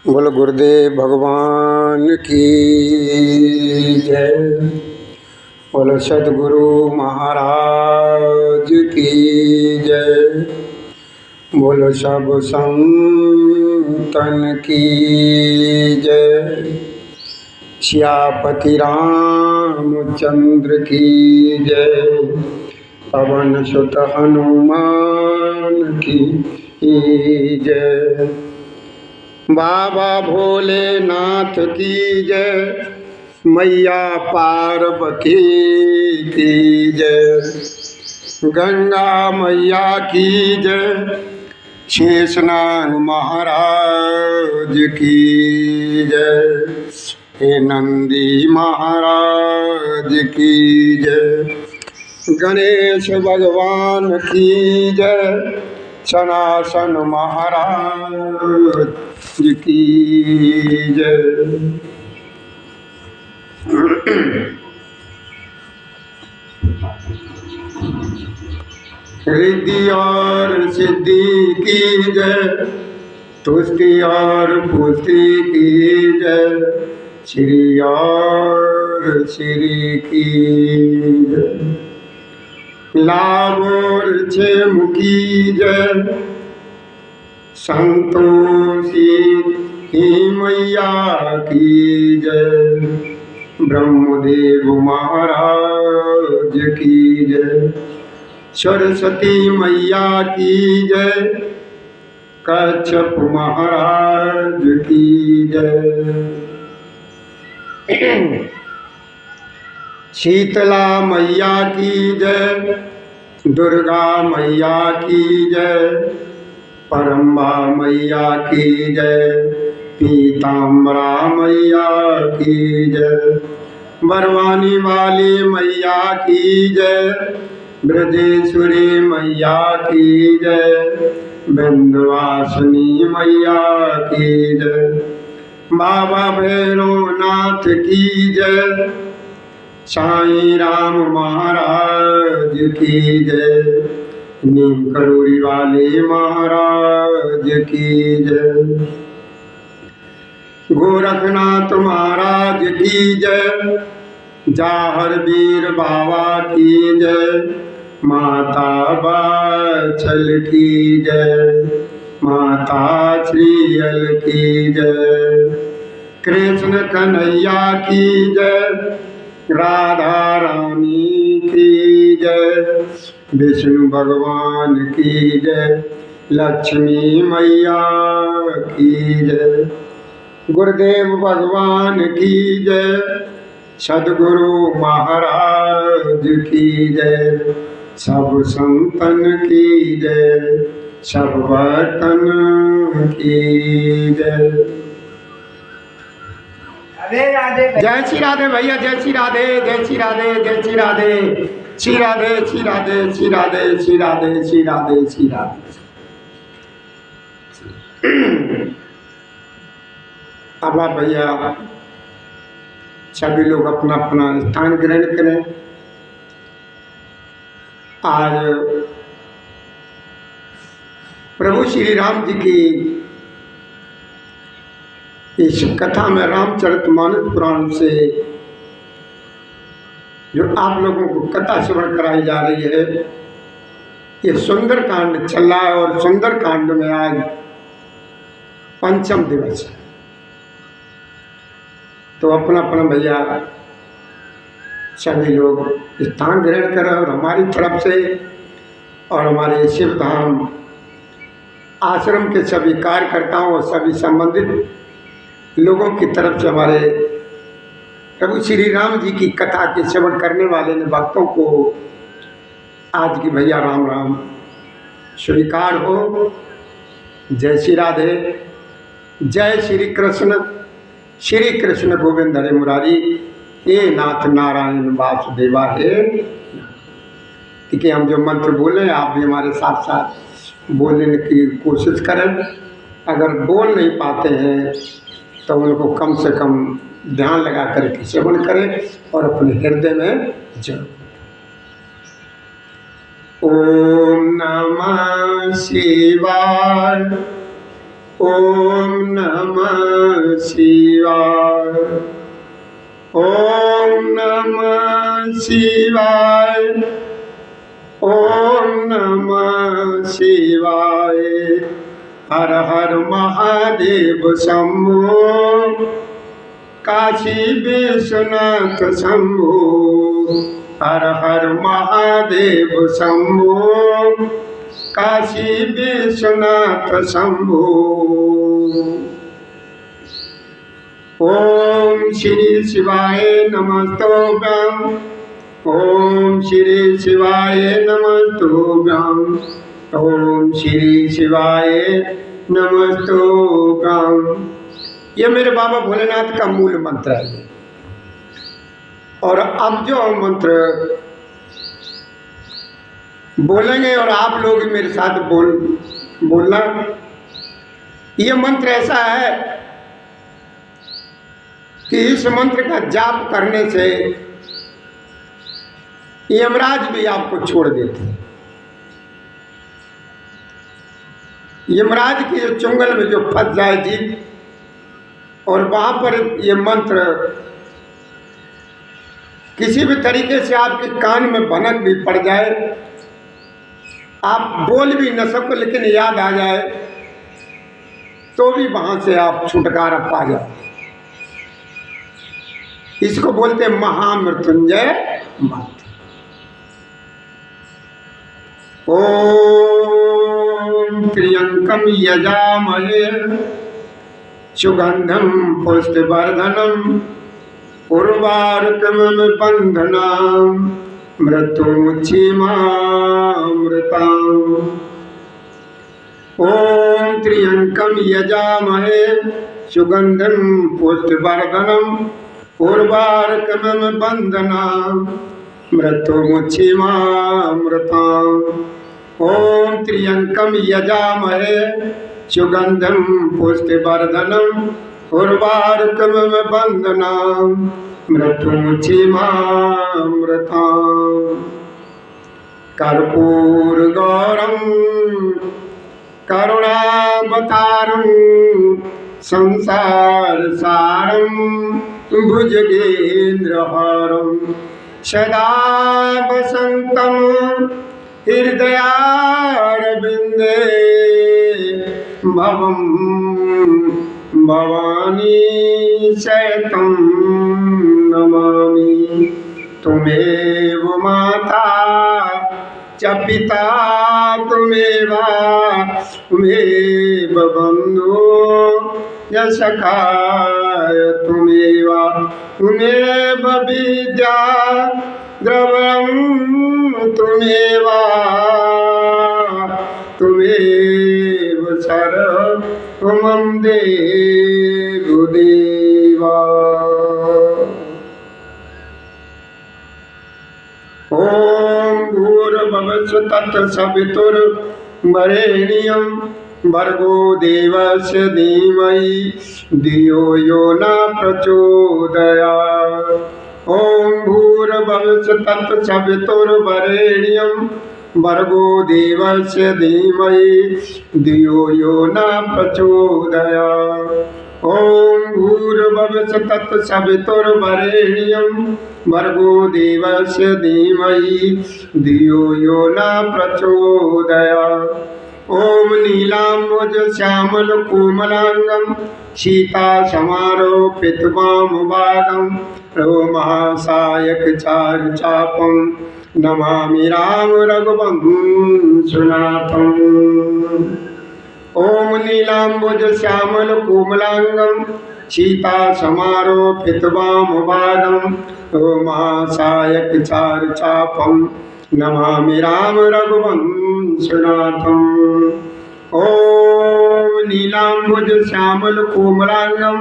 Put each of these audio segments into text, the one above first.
बोलो गुरुदेव भगवान की जय। बोलो सद्गुरु महाराज की जय। बोलो सब संतन की जय। सियापति रामचंद्र की जय। पवन सुत हनुमान की जय। बाबा भोलेनाथ की जय। मैया पार्वती की जय। गंगा मैया की जय। शेषनाग महाराज की जय। हे नंदी महाराज की जय। गणेश भगवान की जय। सनातन महाराज की जय। रिद्धि और सिद्धि की जय। तुष्टि और पुष्टि की जय। श्री और श्री की जय। लाभ और क्षेम की जय। संतोषी ही मैया की जय। ब्रह्मदेव महाराज की जय। सरस्वती मैया की जय। कच्छप महाराज की जय। शीतला मैया की जय। दुर्गा मैया की जय। परम्बा मैया की जय। पीताम्बरा मैया की जय। बरवानी वाली मैया की जय। ब्रजेश्वरी मैया की जय। विंध्यवासिनी मैया की जय। बाबा भैरवनाथ की जय। साईं राम महाराज की जय। नीम करोड़ी वाले महाराज की जय। गोरखनाथ महाराज की जय। जाहर वीर बाबा की जय। माता बाछल की जय। माता श्रीयल की जय। कृष्ण कन्हैया की जय। राधा रानी की जय। विष्णु भगवान की जय। लक्ष्मी मैया की जय। गुरुदेव भगवान की जय। सद्गुरु महाराज की जय। सब संतन की जय। सब भक्तन की जय। जय श्री राधे भैया। जय श्री राधे। जय श्री राधे। जय श्री राधे। श्री राधे श्री राधे श्री राधे श्री राधे श्री राधे श्री राधे। अब आप भैया सभी लोग अपना अपना स्थान ग्रहण करें। आज प्रभु श्री राम जी की इस कथा में रामचरितमानस पुराण से जो आप लोगों को कथा श्रवण कराई जा रही है, ये सुंदर कांड चल रहा है और सुंदर कांड में आज पंचम दिवस है। तो अपना अपना भैया सभी लोग स्थान ग्रहण करें और हमारी तरफ से और हमारे शिवधाम आश्रम के सभी कार्यकर्ताओं और सभी संबंधित लोगों की तरफ से हमारे प्रभु श्री राम जी की कथा के श्रवण करने वाले भक्तों को आज की भैया राम राम स्वीकार हो। जय श्री राधे। जय श्री कृष्ण। श्री कृष्ण गोविंद हरे मुरारी। हे नाथ नारायण वासुदेवा हे। क्योंकि हम जो मंत्र बोले आप भी हमारे साथ साथ बोलने की कोशिश करें। अगर बोल नहीं पाते हैं तो उनको कम से कम ध्यान लगा करके श्रवण करें और अपने हृदय में जरूर। ओम नमः शिवाय। ओम नमः शिवाय। ओम नमः शिवाय। ओम नमः शिवाय। हर हर महादेव शंभो, काशी विश्वनाथ शंभो। हर हर महादेव शंभो, काशी विश्वनाथ शंभो। ओम श्री शिवाय नमस्तुभ्यं। ओम श्री शिवाय नमस्तुभ्यं। ओम श्री शिवाय नमस्तुभ्यं। ये मेरे बाबा भोलेनाथ का मूल मंत्र है। और अब जो मंत्र बोलेंगे और आप लोग मेरे साथ बोलना। ये मंत्र ऐसा है कि इस मंत्र का जाप करने से यमराज भी आपको छोड़ देते हैं। यमराज की जो चुंगल में जो फंस जाए जीव, और वहां पर ये मंत्र किसी भी तरीके से आपके कान में भनक भी पड़ जाए, आप बोल भी न सको लेकिन याद आ जाए, तो भी वहां से आप छुटकारा पा जाओ। इसको बोलते हैं महामृत्युंजय मंत्र। ओम त्र्यंकम यजामहे सुगंधम पुष्टिवर्धनम उर्वारुकम बंधनाम मृत्युमुच्चिमामृताम्। ओम त्र्यंकम यजामहे सुगंधम पुष्टिवर्धनम उर्वारुकम बंधनाम मृत्युमुच्चिमामृताम्। ओम त्र्यंकम यजामहे सुगंधम पुष्टिवर्धनम उर्वारुकम बंधनाम मृत्युमुच्चिमामृताम्। कर्पूरगौरम करुणावतारम संसारसारम भुजगेन्द्रहारम सदा वसन्तं हृदयारविन्दे भवं भवानी शयतं नमामि। तुमेव माता च पिता तुमेव बन्धु च सखा तुमेव विद्या द्रवणं तुमेव सर्वं देवदेवा। ओम भूर्भुवः तत्सवितुर्वरेण्यं भर्गो देवस्य धीमहि धियो यो न प्रचोदयात्। ओम भूर्भुवः तत्सवितुर्वरेण्यं भर्गो देवस्य धीमहि धियो यो न प्रचोदयात्। ओम भूर्भुवः तत्सवितुर्वरेण्यं भर्गो देवस्य धीमहि धियो यो न प्रचोदयात्। ओम नीलाम्बुज श्यामल कोमलांगं सीता समारोपितवामभागं महासायक चारुचापं नमामि राम रघुवंशनाथम्। ओम नीलाम्बुज श्यामल कोमलांगं सीता समारोपितवामभागं महासायक चारुचापं नमामि राम रघुवंशनाथम्। ओम नीलाम्बुज श्यामल कोमलांगं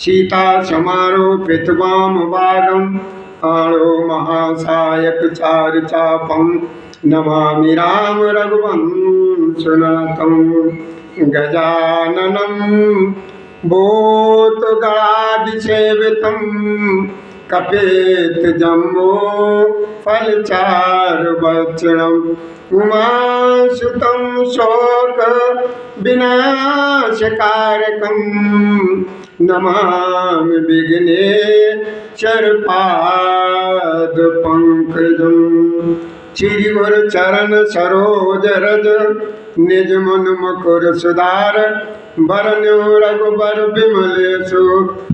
सीता समारोपितवामभागं महासायक चारुचापं नमामि राम रघुवंशनाथम्। गजाननं भूतगणाधिसेवितं कपेतजम्बो फलचारुभक्षणम् उमासुतं शोक विनाशकारकं नमामि विघ्नेश्वर पाद पंकजम्। श्री गुरु चरण सरोज रज निज मन मुकुर सुधार। बरन्यो रघुबर बिमल सु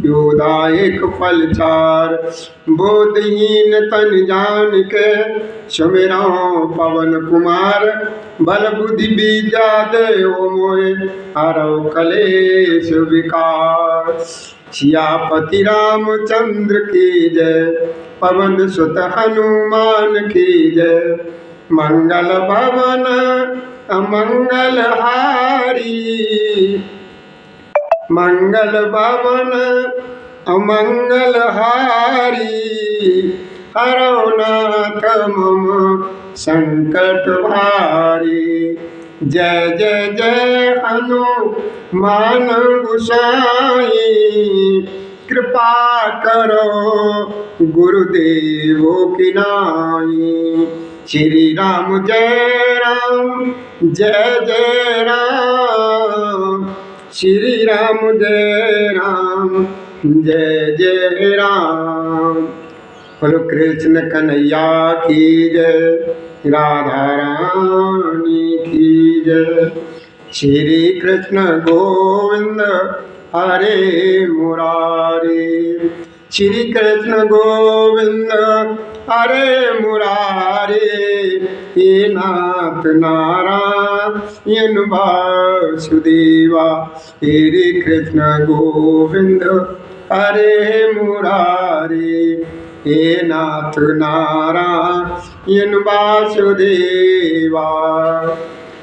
योदायक फलचार। बोधहीन तन जानिके सुमिरौ पवन कुमार। बल बुद्धि विद्या देओ मोहि हरौ कलेश विकार। सियापति रामचंद्र की जय पवन सुत हनुमान की जय। मंगल भवन अमंगल हारी मंगल भवन अमंगल हारी। हरौ नाथ मम संकट भारी। जय जय जय हनुमान गोसाई। कृपा करो गुरुदेव की नाई। श्री राम जय राम जय जय राम। श्री राम जय राम जय जय राम। बोलो कृष्ण कन्हैया की जय। राधा रानी की जय। श्री कृष्ण गोविंद हरे मुरारी। श्री कृष्ण गोविंद हरे मुरारी। हे नाथ नारायण वासुदेवा। श्री कृष्ण गोविंद हरे मुरारी। हे नाथ नारायण वासुदेवा।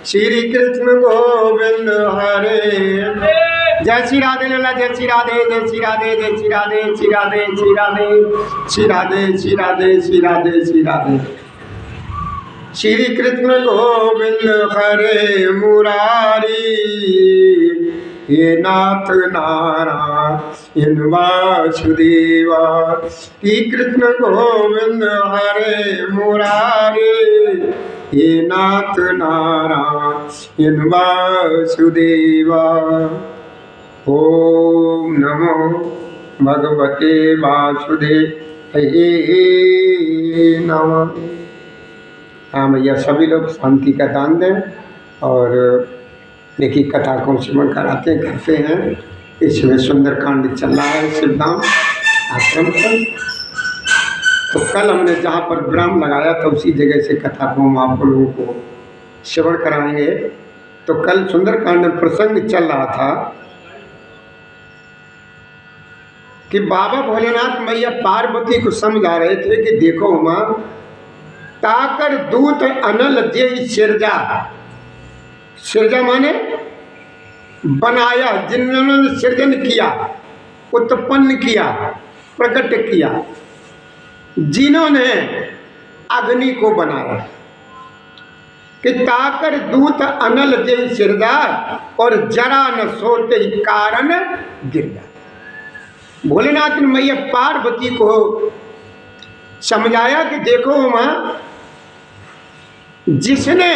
श्री कृष्ण गोविंद हरे। जय श्री राधे लला। जय श्री राधे जय श्री राधे जय श्री राधे श्री राधे श्री राधे श्री राधे श्री राधे श्री राधे श्री राधे। श्री कृष्ण गोविंद हरे मुरारी। हे नाथ नारायण वासुदेवा। श्री कृष्ण गोविंद हरे मुरारी। हे नाथ नारायण वासुदेवा। ओम नमो भगवते वासुदेवाय नमः। हाँ भैया, सभी लोग शांति का दान दें और देखिए कथा को श्रवण कराते करते हैं। इसमें सुंदरकांड चल रहा है शिवधाम आश्रम पर। तो कल हमने जहाँ पर विराम लगाया था उसी जगह से कथा को हम आप लोगों को श्रवण कराएंगे। तो कल सुंदरकांड में प्रसंग चल रहा था कि बाबा भोलेनाथ मैया पार्वती को समझा रहे थे कि देखो माँ, ताकर दूत अनल जे सिरजा। सिरजा माने बनाया, जिन्होंने सृजन किया, उत्पन्न किया, प्रकट किया, जिन्होंने अग्नि को बनाया। कि ताकर दूत अनल जे सिरजा और जरा न सोते कारण गिर जा। भोलेनाथ ने मैया पार्वती को समझाया कि देखो माँ, जिसने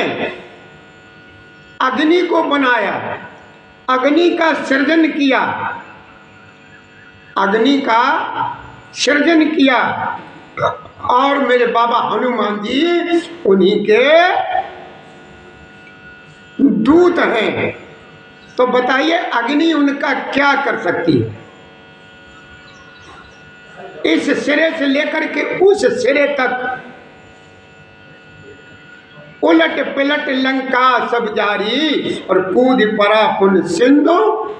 अग्नि को बनाया, अग्नि का सृजन किया, अग्नि का सृजन किया, और मेरे बाबा हनुमान जी उन्हीं के दूत हैं, तो बताइए अग्नि उनका क्या कर सकती है? इस सिरे से लेकर के उस सिरे तक उलट पिलट लंका सब जारी और कूद पड़ा पुन सिंधु।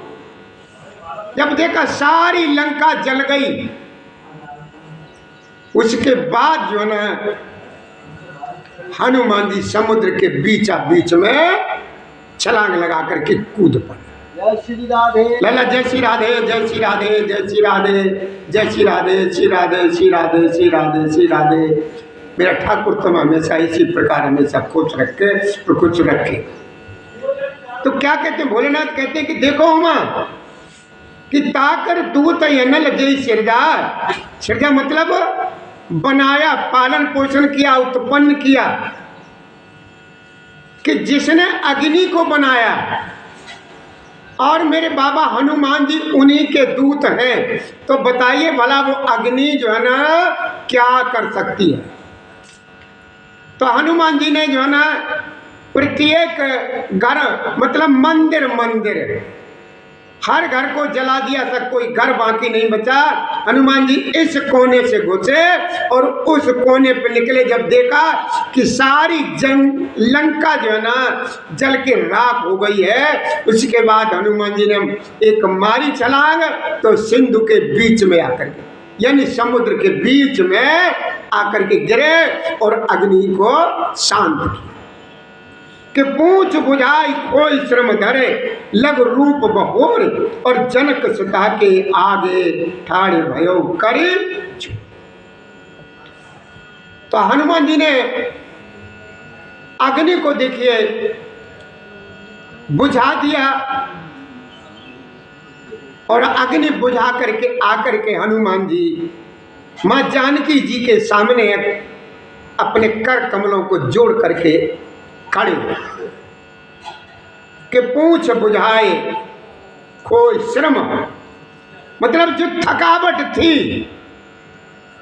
जब देखा सारी लंका जल गई, उसके बाद जो है ना हनुमान जी समुद्र के बीचा बीच में छलांग लगा करके कूद पड़े। जय श्री राधे लला। जय श्री राधे जय श्री राधे जय श्री राधे जय श्री राधे श्री राधे श्री राधे श्री राधे श्री राधे। मेरा ठाकुर तुम हमेशा इसी प्रकार हमेशा खुश रखे और कुछ रखे। तो क्या कहते हैं भोलेनाथ? कहते हैं कि देखो माँ, कि ताकर दूत अनल जय सिरदार। सिरजा मतलब बनाया, पालन पोषण किया, उत्पन्न किया। कि जिसने अग्नि को बनाया और मेरे बाबा हनुमान जी उन्हीं के दूत हैं। तो बताइए भला वो अग्नि जो है ना क्या कर सकती है। तो हनुमान जी ने जो है ना प्रत्येक घर मतलब मंदिर मंदिर हर घर को जला दिया, तक कोई घर बाकी नहीं बचा। हनुमान जी इस कोने से घुसे और उस कोने पे निकले, जब देखा कि सारी लंका जो है ना जल के राख हो गई है, उसके बाद हनुमान जी ने एक मारी छलांग तो सिंधु के बीच में आकर के यानी समुद्र के बीच में आकर के गिरे और अग्नि को शांत किया कि पूछ बुझाई कोई श्रम धरे, लग रूप बहोर और जनक सुता के आगे ठाड़े भयो करे। तो हनुमान जी ने अग्नि को देखिए बुझा दिया और अग्नि बुझा करके आकर के हनुमान जी मां जानकी जी के सामने अपने कर कमलों को जोड़ करके खड़े कि पूछ बुझाए कोई श्रम, मतलब जो थकावट थी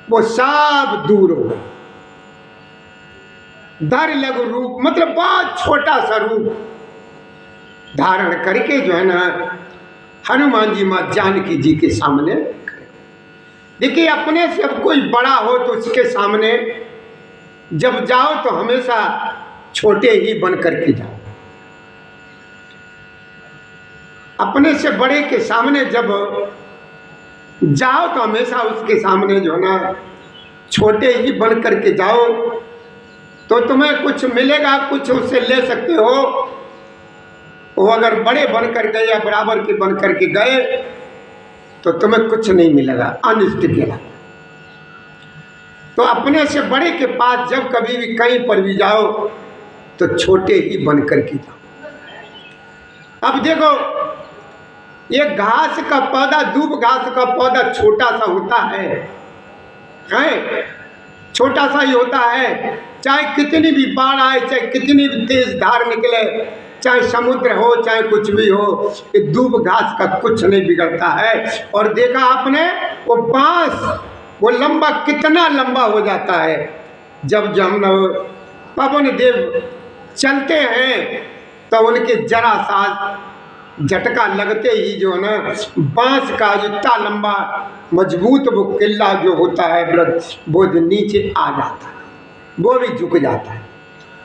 वो सब दूर हो। धर लघु रूप मतलब बहुत छोटा सा रूप धारण करके जो है ना हनुमान जी मां जानकी जी के सामने। देखिए अपने से अब कोई बड़ा हो तो उसके सामने जब जाओ तो हमेशा छोटे ही बन करके जाओ। अपने से बड़े के सामने जब जाओ तो हमेशा उसके सामने जो है ना छोटे ही बन करके जाओ, तो तुम्हें कुछ मिलेगा, कुछ उससे ले सकते हो। वो अगर बड़े बन कर गए या बराबर के बन करके गए तो तुम्हें कुछ नहीं मिलेगा, अनिष्ट के। तो अपने से बड़े के पास जब कभी भी कहीं पर भी जाओ तो छोटे ही बन करके जाओ। अब देखो ये घास का पौधा, दूब घास का पौधा छोटा सा होता है, छोटा सा ही होता है। चाहे कितनी भी बाढ़ आए, चाहे कितनी भी तेज धार निकले, चाहे समुद्र हो, चाहे कुछ भी हो, ये दूब घास का कुछ नहीं बिगड़ता है। और देखा आपने वो बांस वो लंबा कितना लंबा हो जाता है। जब हम पवन देव चलते हैं तो उनके जरा सा झटका लगते ही जो है ना बांस का इतना लंबा मजबूत वो किला जो होता है वृक्ष वो नीचे आ जाता है, वो भी झुक जाता है।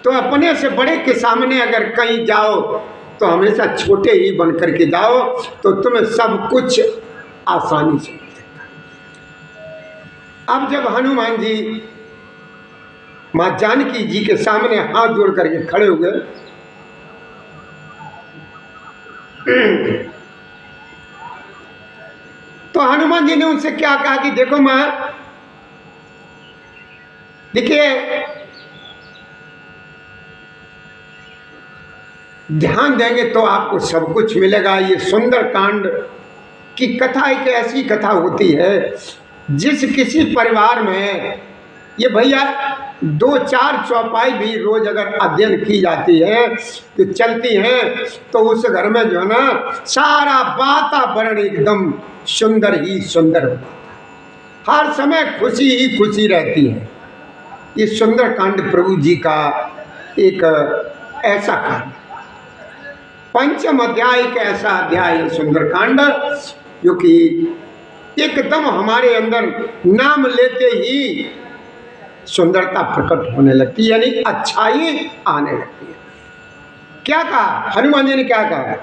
तो अपने से बड़े के सामने अगर कहीं जाओ तो हमेशा छोटे ही बन करके जाओ, तो तुम्हें सब कुछ आसानी से मिल सकता है। अब जब हनुमान जी मां जानकी जी के सामने हाथ जोड़ करके खड़े हुए तो हनुमान जी ने उनसे क्या कहा कि देखो मां, देखिए ध्यान देंगे तो आपको सब कुछ मिलेगा। ये सुंदर कांड की कथा एक ऐसी कथा होती है जिस किसी परिवार में ये भैया 2-4 चौपाई भी रोज अगर अध्ययन की जाती है तो चलती हैं तो उस घर में जो है ना सारा वातावरण एकदम सुंदर ही सुंदर होता है, हर समय खुशी ही खुशी रहती है। ये सुंदर कांड प्रभु जी का एक ऐसा कांड, पंचम अध्याय का ऐसा अध्याय है सुंदर कांड, जो कि एकदम हमारे अंदर नाम लेते ही सुंदरता प्रकट होने लगती है, यानी अच्छाई आने लगती है। क्या कहा हनुमान जी ने, क्या कहा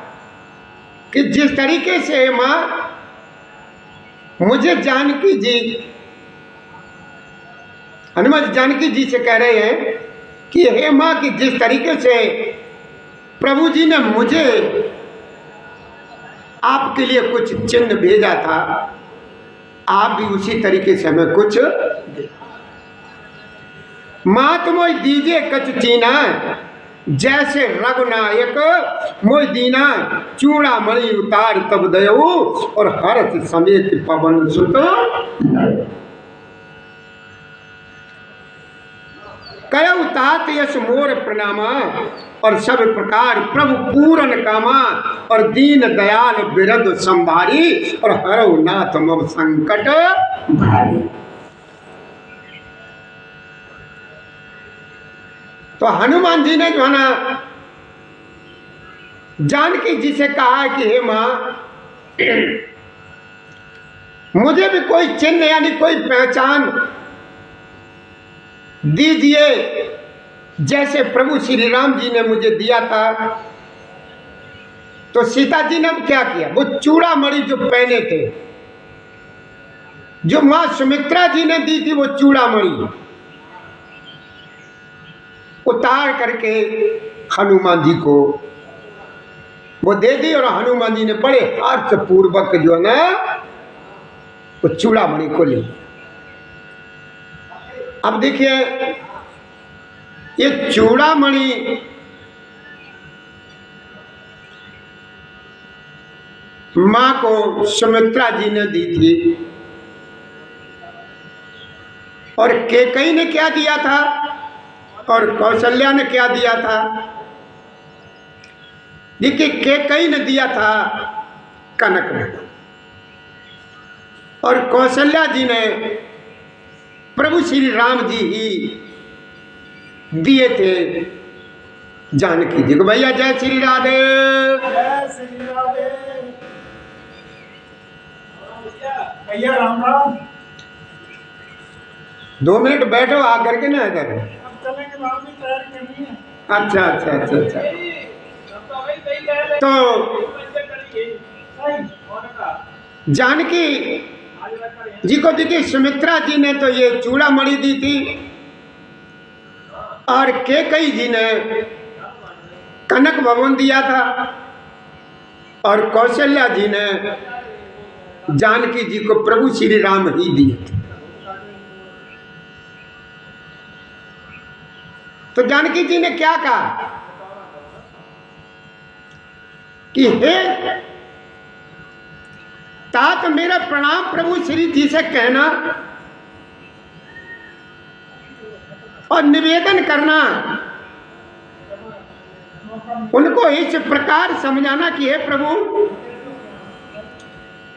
कि जिस तरीके से मां मुझे जानकी जी, हनुमान जानकी जी से कह रहे हैं कि हे मां कि जिस तरीके से प्रभु जी ने मुझे आपके लिए कुछ चिन्ह भेजा था, आप भी उसी तरीके से हमें कुछ दे। मात मोई दीजिए कछ चीना, जैसे रघुनायक मोई दीना, चूड़ा मणि उतार तब दयऊ, और हर्ष समेत पवन सुत। कयउ तात यश मोर प्रणामा, और सब प्रकार प्रभु पूरन कामा, और दीन दयाल बिरद संभारी, और हरउ नाथ मम संकट भारी। तो हनुमान जी ने जो है ना जानकी जी से कहा कि हे मां, मुझे भी कोई चिन्ह यानी कोई पहचान दीजिए, जैसे प्रभु श्री राम जी ने मुझे दिया था। तो सीता जी ने क्या किया, वो चूड़ामणि जो पहने थे, जो मां सुमित्रा जी ने दी थी, वो चूड़ामणि उतार करके हनुमान जी को वो दे दी, और हनुमान जी ने बड़े हर्ष पूर्वक जो है ना वो चूड़ामणि को ली। अब देखिए, ये चूड़ामणि मां को सुमित्रा जी ने दी थी, और कैकेयी ने क्या दिया था, और कौशल्या ने क्या दिया था। देखिए, कैकेयी ने दिया था कनक में, और कौशल्या जी ने प्रभु श्री राम जी ही दिए थे जानकी जी को। भैया जय श्री राधे, जय श्री राधे। भैया राम राम। 2 मिनट बैठो आकर के ना इधर। अब चलेंगे, वहां भी तैयारी करनी है। अच्छा अच्छा अच्छा अच्छा। तो जानकी जी को देखिए, सुमित्रा जी ने तो ये चूड़ामणि दी थी, और कैकेयी जी ने कनक भवन दिया था, और कौशल्या जी ने जानकी जी को प्रभु श्री राम ही दिए थे। तो जानकी जी ने क्या कहा कि हे तात, मेरा प्रणाम प्रभु श्री जी से कहना, और निवेदन करना, उनको इस प्रकार समझाना कि हे प्रभु,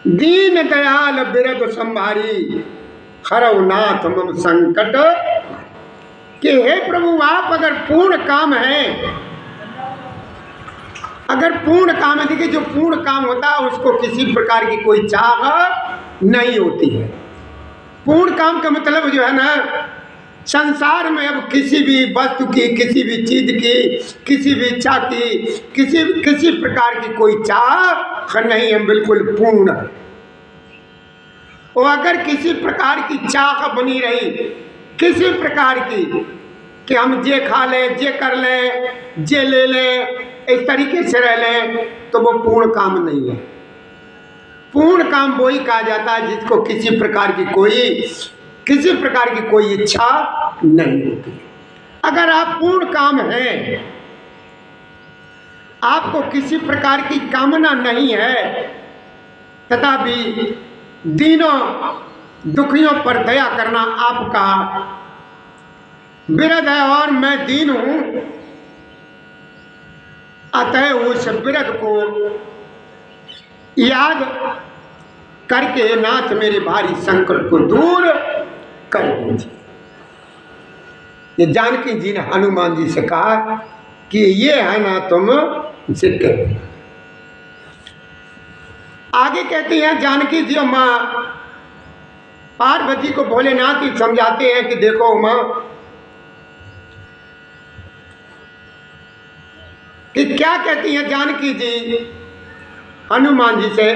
दीन दयाल बिरद संभारी, हरउ नाथ मम संकट, कि हे प्रभु, आप अगर पूर्ण काम है, अगर पूर्ण काम है, देखिए जो पूर्ण काम होता है उसको किसी प्रकार की कोई चाह नहीं होती है। पूर्ण काम का मतलब जो है ना, संसार में अब किसी भी वस्तु की, किसी भी चीज की, किसी भी इच्छा की, किसी प्रकार की कोई चाह नहीं है, बिल्कुल पूर्ण। और अगर किसी प्रकार की चाह बनी रही, किसी प्रकार की, कि हम जे खा लें, जे कर लें, जे ले लें, इस तरीके से रह लें, तो वो पूर्ण काम नहीं है। पूर्ण काम वही कहा जाता है जिसको किसी प्रकार की कोई इच्छा नहीं होती। अगर आप पूर्ण काम हैं, आपको किसी प्रकार की कामना नहीं है, तथापि दीनों दुखियों पर दया करना आपका विरद है, और मैं दीन हूं, अतः उस विरद को याद करके नाथ मेरे भारी संकट को दूर कर दीजिए। ये जानकी जी ने हनुमान जी से कहा कि ये है ना तुम इसे कह। आगे कहती हैं जानकी जी, माँ पार्वती को भोलेनाथ ही समझाते हैं कि देखो माँ, कि क्या कहती हैं जानकी जी हनुमान जी से,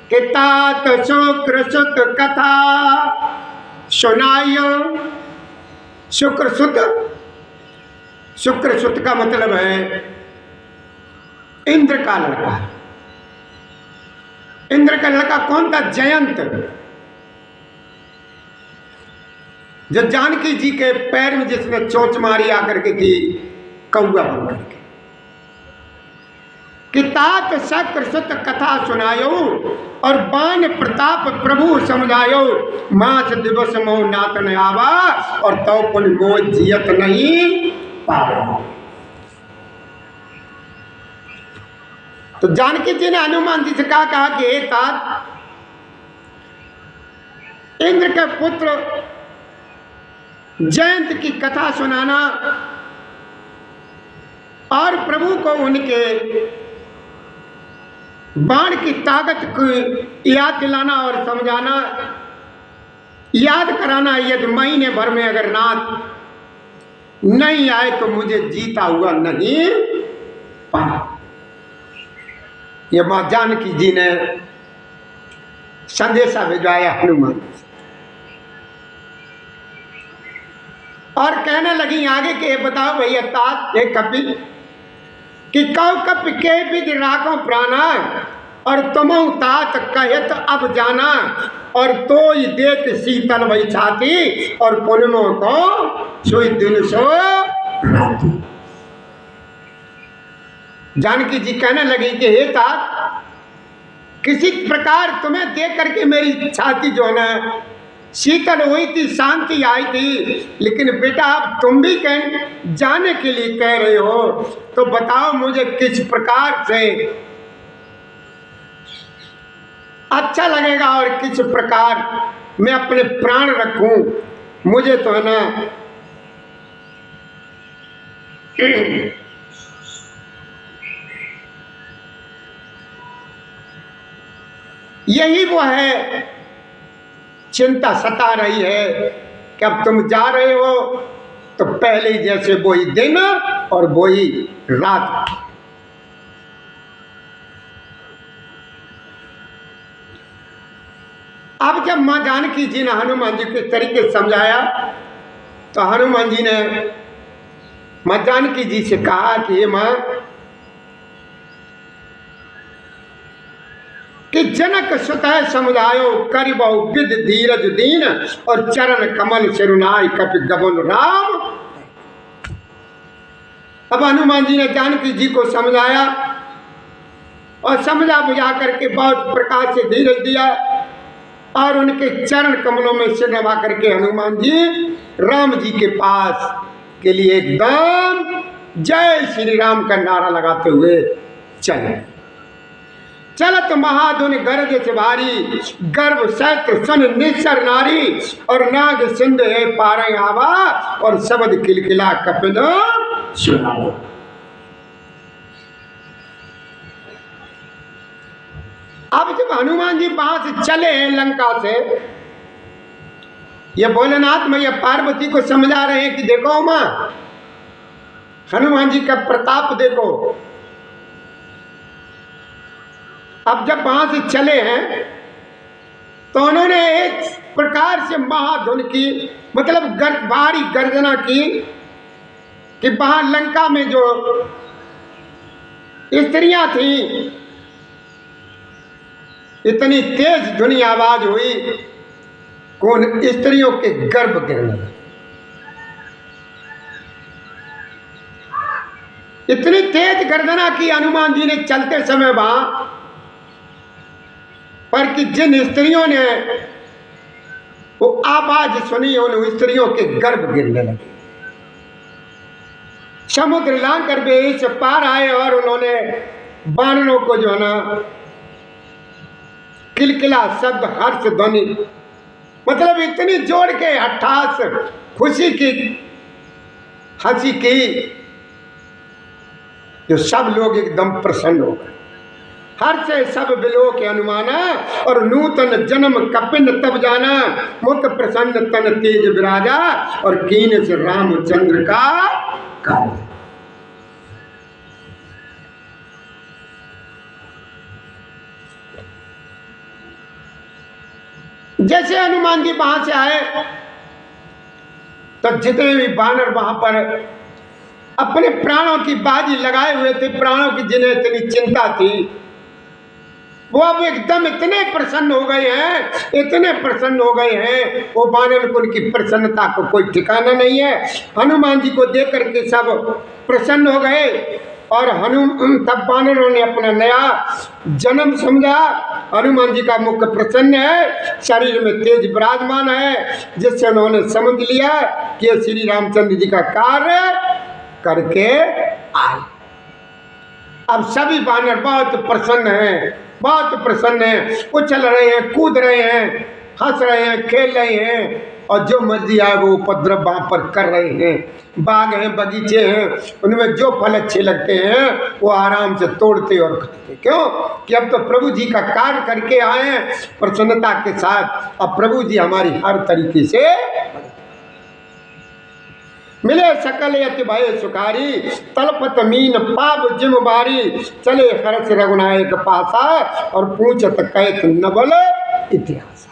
कि तात शुक्र सुत कथा सुनाइयो। शुक्र सुत का मतलब है इंद्र का लड़का। इंद्र का लड़का कौन था? जयंत, जो जानकी जी के पैर में जिसने चोंच मारी आकर के थी, कौआ बन करके। कि तात शक्र सुत कथा सुनायो और बाण प्रताप प्रभु समझायो, मास दिवस मोह नाथ न आवा और तो पुन मोह जियत नहीं पावा। तो जानकी जी ने हनुमान जी से कहा कि हे तात, इंद्र के पुत्र जयंत की कथा सुनाना और प्रभु को उनके बाण की ताकत की याद दिलाना और समझाना, याद कराना। यदि महीने भर में अगर नाथ नहीं आए तो मुझे जीता हुआ नहीं पाना। ये मां जानकी जी ने संदेशा भिजवाया हनुमान और कहने लगी आगे के बताओ भैया तात एक कपि कि कौ कप के विद राखो प्राणा और तुमो तात कहत अब जाना और तो ही देख शीतल वही छाती और पुनमो को सोई दिन सो राती। जानकी जी कहने लगी कि हे तात, किसी प्रकार तुम्हें देख करके मेरी छाती जो है ना शीतल हुई थी, शांति आई थी, लेकिन बेटा अब तुम भी कहीं जाने के लिए कह रहे हो तो बताओ मुझे किस प्रकार से अच्छा लगेगा और किस प्रकार मैं अपने प्राण रखूं। मुझे तो है ना यही वो है चिंता सता रही है कि अब तुम जा रहे हो तो पहले जैसे वही दिन और वही रात। अब जब मां जानकी जी ने हनुमान जी के तरीके समझाया तो हनुमान जी ने मां जानकी जी से कहा कि हे मां, कि जनक सुतः समझायो करिबहु विद धीरज दीन और चरण कमल सिरुनाय कपि गगन राम। अब हनुमान जी ने जानकी जी को समझाया और समझा बुझा करके बहुत प्रकार से धीरज दिया और उनके चरण कमलों में सिर नवा करके हनुमान जी राम जी के पास के लिए एकदम जय श्री राम का नारा लगाते हुए चले। चलत महाधुन गर्ज से भारी गर्भ सैत्र सन निश्चर नारी और नाग सिंध है पारे आवा और शब्द किलकिला कपिल सुनाओ। अब जब हनुमान जी वहां से चले हैं लंका से, ये भोलेनाथ मैया पार्वती को समझा रहे हैं कि देखो मां, हनुमान जी का प्रताप देखो। अब जब वहां से चले हैं तो उन्होंने एक प्रकार से महाधुन की मतलब भारी गर्जना की कि वहां लंका में जो स्त्रियां थी इतनी तेज धुनी आवाज हुई कौन स्त्रियों के गर्भ गिरने लगे। इतनी तेज गर्जना की हनुमान जी ने चलते समय वहां पर कि जिन स्त्रियों ने वो आवाज सुनी उन स्त्रियों के गर्भ गिरने लगे। समुद्र लांघकर वे इस पार आए और उन्होंने बानरों को जो है ना किलकिला शब्द हर्ष ध्वनि मतलब इतनी जोड़ के हठास खुशी की हंसी की जो सब लोग एकदम प्रसन्न हो गए। हर से सब बिलो के अनुमाना और नूतन जन्म कपिन तब जाना मुख प्रसन्न तन तेज विराजा और कीन से रामचंद्र का कार्य। जैसे हनुमान जी वहां से आए तो जितने भी बानर वहां पर अपने प्राणों की बाजी लगाए हुए थे, प्राणों की जिन्हें इतनी चिंता थी, वो अब एकदम इतने प्रसन्न हो गए हैं, इतने प्रसन्न हो गए हैं, वो बानर कुल की प्रसन्नता को कोई ठिकाना नहीं है। हनुमान जी को देख करके सब प्रसन्न हो गए और तब वानरों ने अपना नया जन्म समझा। हनुमान जी का मुख प्रसन्न है, शरीर में तेज विराजमान है, जिससे उन्होंने समझ लिया कि ये श्री रामचंद्र जी का कार्य करके आए। अब सभी वानर बहुत प्रसन्न हैं, बहुत प्रसन्न हैं, उछल रहे हैं, कूद रहे हैं, हंस रहे हैं, खेल रहे हैं, और जो मर्जी आए वो उपद्रव वहाँ पर कर रहे हैं। बाग हैं, बगीचे हैं, उनमें जो फल अच्छे लगते हैं वो आराम से तोड़ते और खाते। क्यों? कि अब तो प्रभु जी का कार्य करके आए हैं प्रसन्नता के साथ। अब प्रभु जी हमारी हर तरीके से मिले सकल यति भय सुखारी, तलपत मीन पाप जिम बारी, चले हर्ष रघुनायक पासा, और पूछत कैत नवल इतिहास।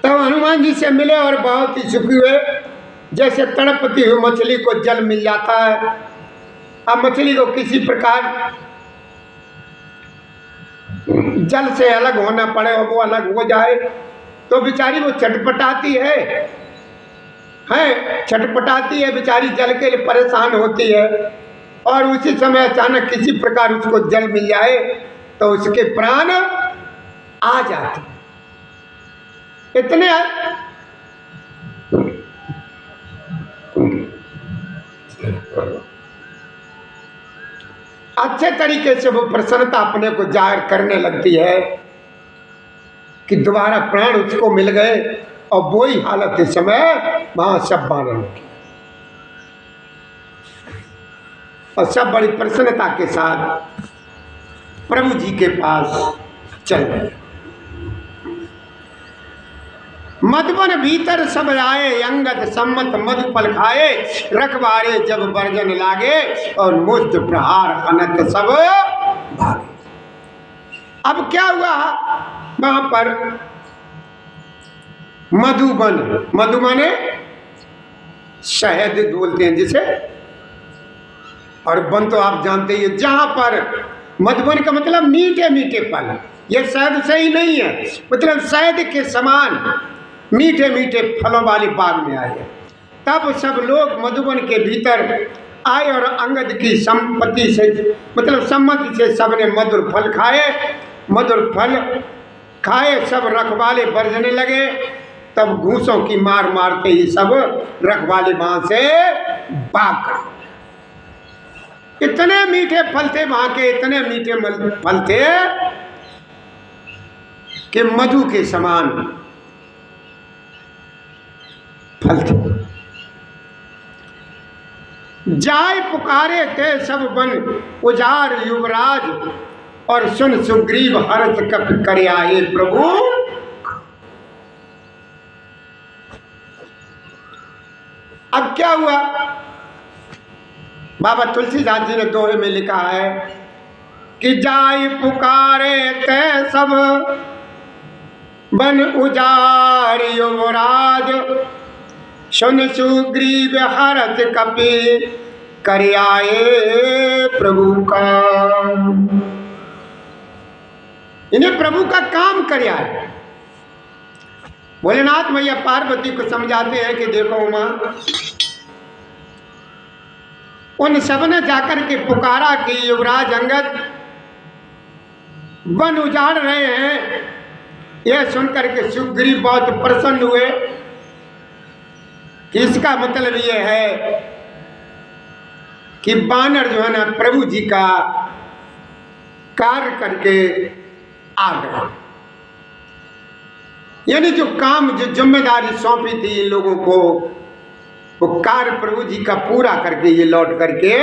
तब हनुमान जी से मिले और बहुत ही सुखी हुए, जैसे तड़पती हुई मछली को जल मिल जाता है। अब मछली को किसी प्रकार जल से अलग होना पड़े और वो अलग हो जाए तो बेचारी वो छटपटाती है, छटपटाती है बेचारी, जल के लिए परेशान होती है। और उसी समय अचानक किसी प्रकार उसको जल मिल जाए तो उसके प्राण आ जाते हैं। इतने अच्छे तरीके से वो प्रसन्नता अपने को जाहिर करने लगती है कि दोबारा प्राण उसको मिल गए। और वही हालत इस समय वहां सब वानरों की, और सब बड़ी प्रसन्नता के साथ प्रभु जी के पास चल गए। मधुबन भीतर सब आए, अंगद सम्मत मधुपल खाए, रखवारे जब वर्जन लागे, और मुष्ट प्रहार अनंत सब भागे। अब क्या हुआ वहां पर? मधुबन, मधु माने शहद बोलते हैं जिसे, और वन तो आप जानते ही, जहां पर मधुबन का मतलब मीठे मीठे फल। ये शहद सही नहीं है, मतलब शहद के समान मीठे मीठे फलों वाली बाग में आए। तब सब लोग मधुबन के भीतर आए और अंगद की संपत्ति से, मतलब सम्मति से, सबने मधुर फल खाए। मधुर फल खाए, सब रखवाले बरसने लगे। तब घूसों की मार मार के ये सब रखवाले वहां से भाग गए। इतने मीठे फल थे वहां के, इतने मीठे फल थे कि मधु के समान फल थे। जाय पुकारे थे सब बन उजार युवराज, और सुन सुग्रीव हर्ष कप करे आए प्रभु। अब क्या हुआ? बाबा तुलसीदास जी ने दोहे में लिखा है कि जाय पुकारे थे सब बन उजार युवराज, सुन सुग्रीव हर्ष कपि करे आए प्रभु का। इन्हें प्रभु का काम करे आए। भोलेनाथ मैया पार्वती को समझाते हैं कि देखो उमा, उन सबने जाकर के पुकारा कि युवराज अंगद वन उजाड़ रहे हैं। यह सुनकर के सुग्रीव बहुत प्रसन्न हुए। इसका मतलब यह है कि वानर जो है ना प्रभु जी का कार्य करके आ गए। यानी जो काम, जो जिम्मेदारी सौंपी थी इन लोगों को, वो कार्य प्रभु जी का पूरा करके ये लौट करके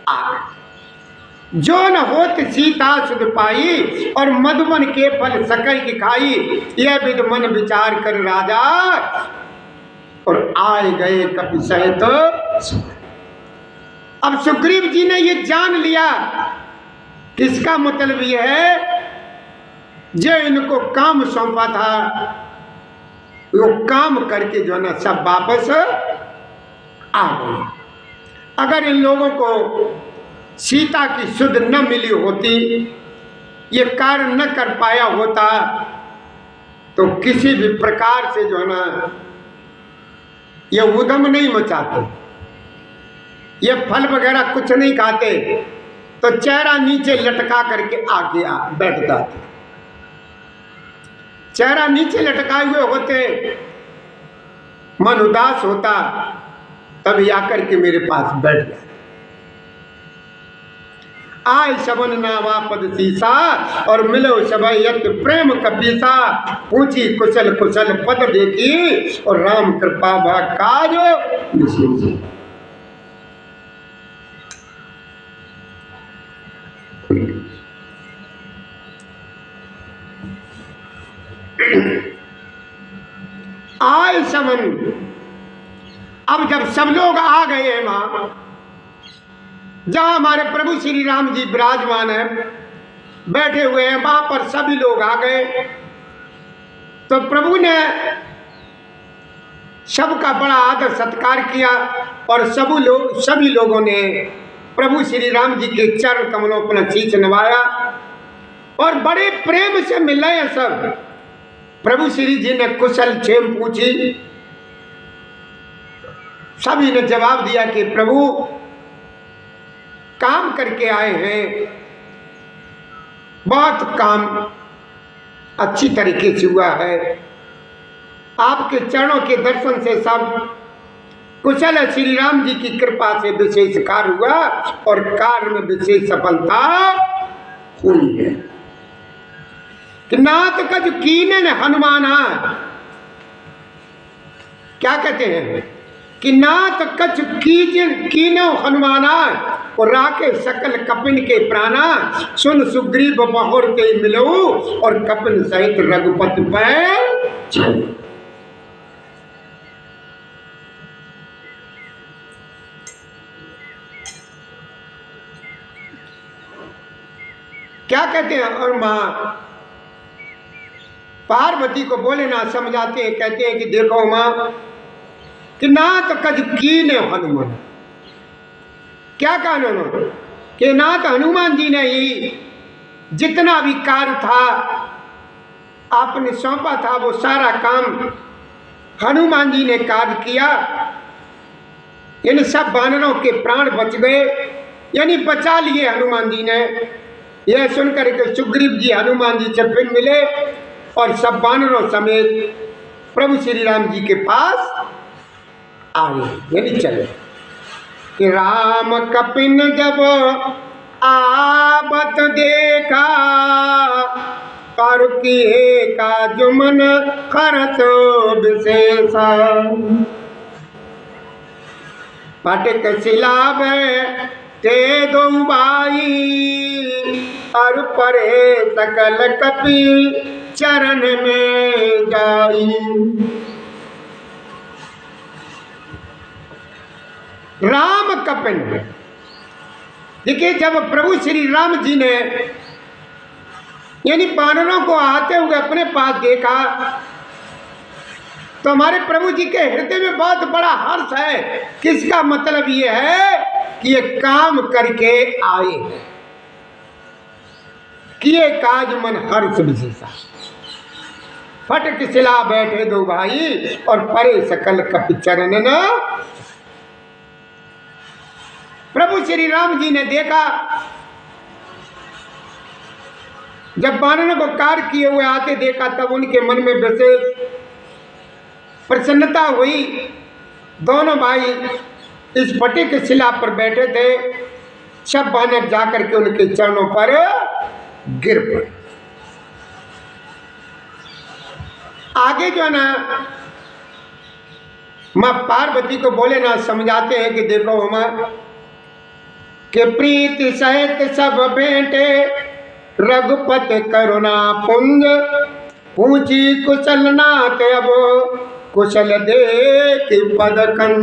आ गए। जो न होत सीता सुध पाई, और मधुबन के फल सकई की खाई, यह विद मन विचार कर राजा, और आए गए कपि सहित। अब सुग्रीव जी ने ये जान लिया, इसका मतलब यह है जो इनको काम सौंपा था वो काम करके जो है ना सब वापस आ गए। अगर इन लोगों को सीता की सुध न मिली होती, ये कार्य न कर पाया होता, तो किसी भी प्रकार से जो है ना ये उद्यम नहीं मचाते, ये फल वगैरह कुछ नहीं खाते, तो चेहरा नीचे लटका करके आके बैठ जाते। चेहरा नीचे लटकाए हुए होते, मन उदास होता, तभी आकर के मेरे पास बैठ जाते। आय सबन नावा पद सीसा और मिलो सबयत प्रेम कपीसा, पूछी कुशल कुशल पद देखी और राम कृपा भा काजो निशीसी। आय सबन, अब जब सब लोग आ गए हैं वहां जहां हमारे प्रभु श्री राम जी विराजमान है, बैठे हुए हैं, वहां पर सभी लोग आ गए। तो प्रभु ने सबका बड़ा आदर सत्कार किया और सभी लोगों ने प्रभु श्री राम जी के चरण कमलों पर शीश नवाया और बड़े प्रेम से मिल रहे हैं सब। प्रभु श्री जी ने कुशल क्षेम पूछी, सभी ने जवाब दिया कि प्रभु काम करके आए हैं, बहुत काम अच्छी तरीके से हुआ है, आपके चरणों के दर्शन से सब कुशल है, श्री राम जी की कृपा से विशेष कार्य हुआ और कार्य में विशेष सफलता हुई है। कि नाथ कछ कीने हनुमाना, क्या कहते हैं कि नाथ कछ कीनो हनुमाना और राके सकल कपिन के प्राणा, सुन सुग्रीव बहुर के मिलो और कपिन सहित रघुपति पर चल। क्या कहते हैं, और मां पार्वती को बोले ना समझाते हैं, कहते हैं कि देखो मां कि नाथ कछ कीने हनुमान, क्या कहा उन्होंने कि नाथ हनुमान जी ने ही जितना भी कार्य था आपने सौंपा था वो सारा काम हनुमान जी ने कार्य किया, यानी सब वानरों के प्राण बच गए, यानी बचा लिए हनुमान जी ने। यह सुनकर के सुग्रीव जी हनुमान जी से फिर मिले और सब वानरों समेत प्रभु श्री राम जी के पास आए, यानी चले। कि राम कपिन जब आबत देखा कर किए का जुमन करत विशेषा, पटक सिलाब ते दो भाई और परे सकल कपि चरण में जाई। राम कपिन, देखिए जब प्रभु श्री राम जी ने यानी वानरों को आते हुए अपने पास देखा तो हमारे प्रभु जी के हृदय में बहुत बड़ा हर्ष है। किसका मतलब ये है कि ये काम करके आए हैं, किए काज मन हर्ष विशेषा, फटक सिला बैठे दो भाई और परे सकल कपि चरण न। प्रभु श्री राम जी ने देखा जब वानरों को कार्य किए हुए आते देखा तब उनके मन में विशेष प्रसन्नता हुई। दोनों भाई इस फटे के शिला पर बैठे थे, सब वानर जाकर के उनके चरणों पर गिर पड़े। आगे जो है ना मां पार्वती को बोले ना समझाते हैं कि देखो हमारा के प्रीति सहित सब बेटे रघुपति करुणा पुंज, पूछी कुशल नाथ अब कुशल देख पदकन।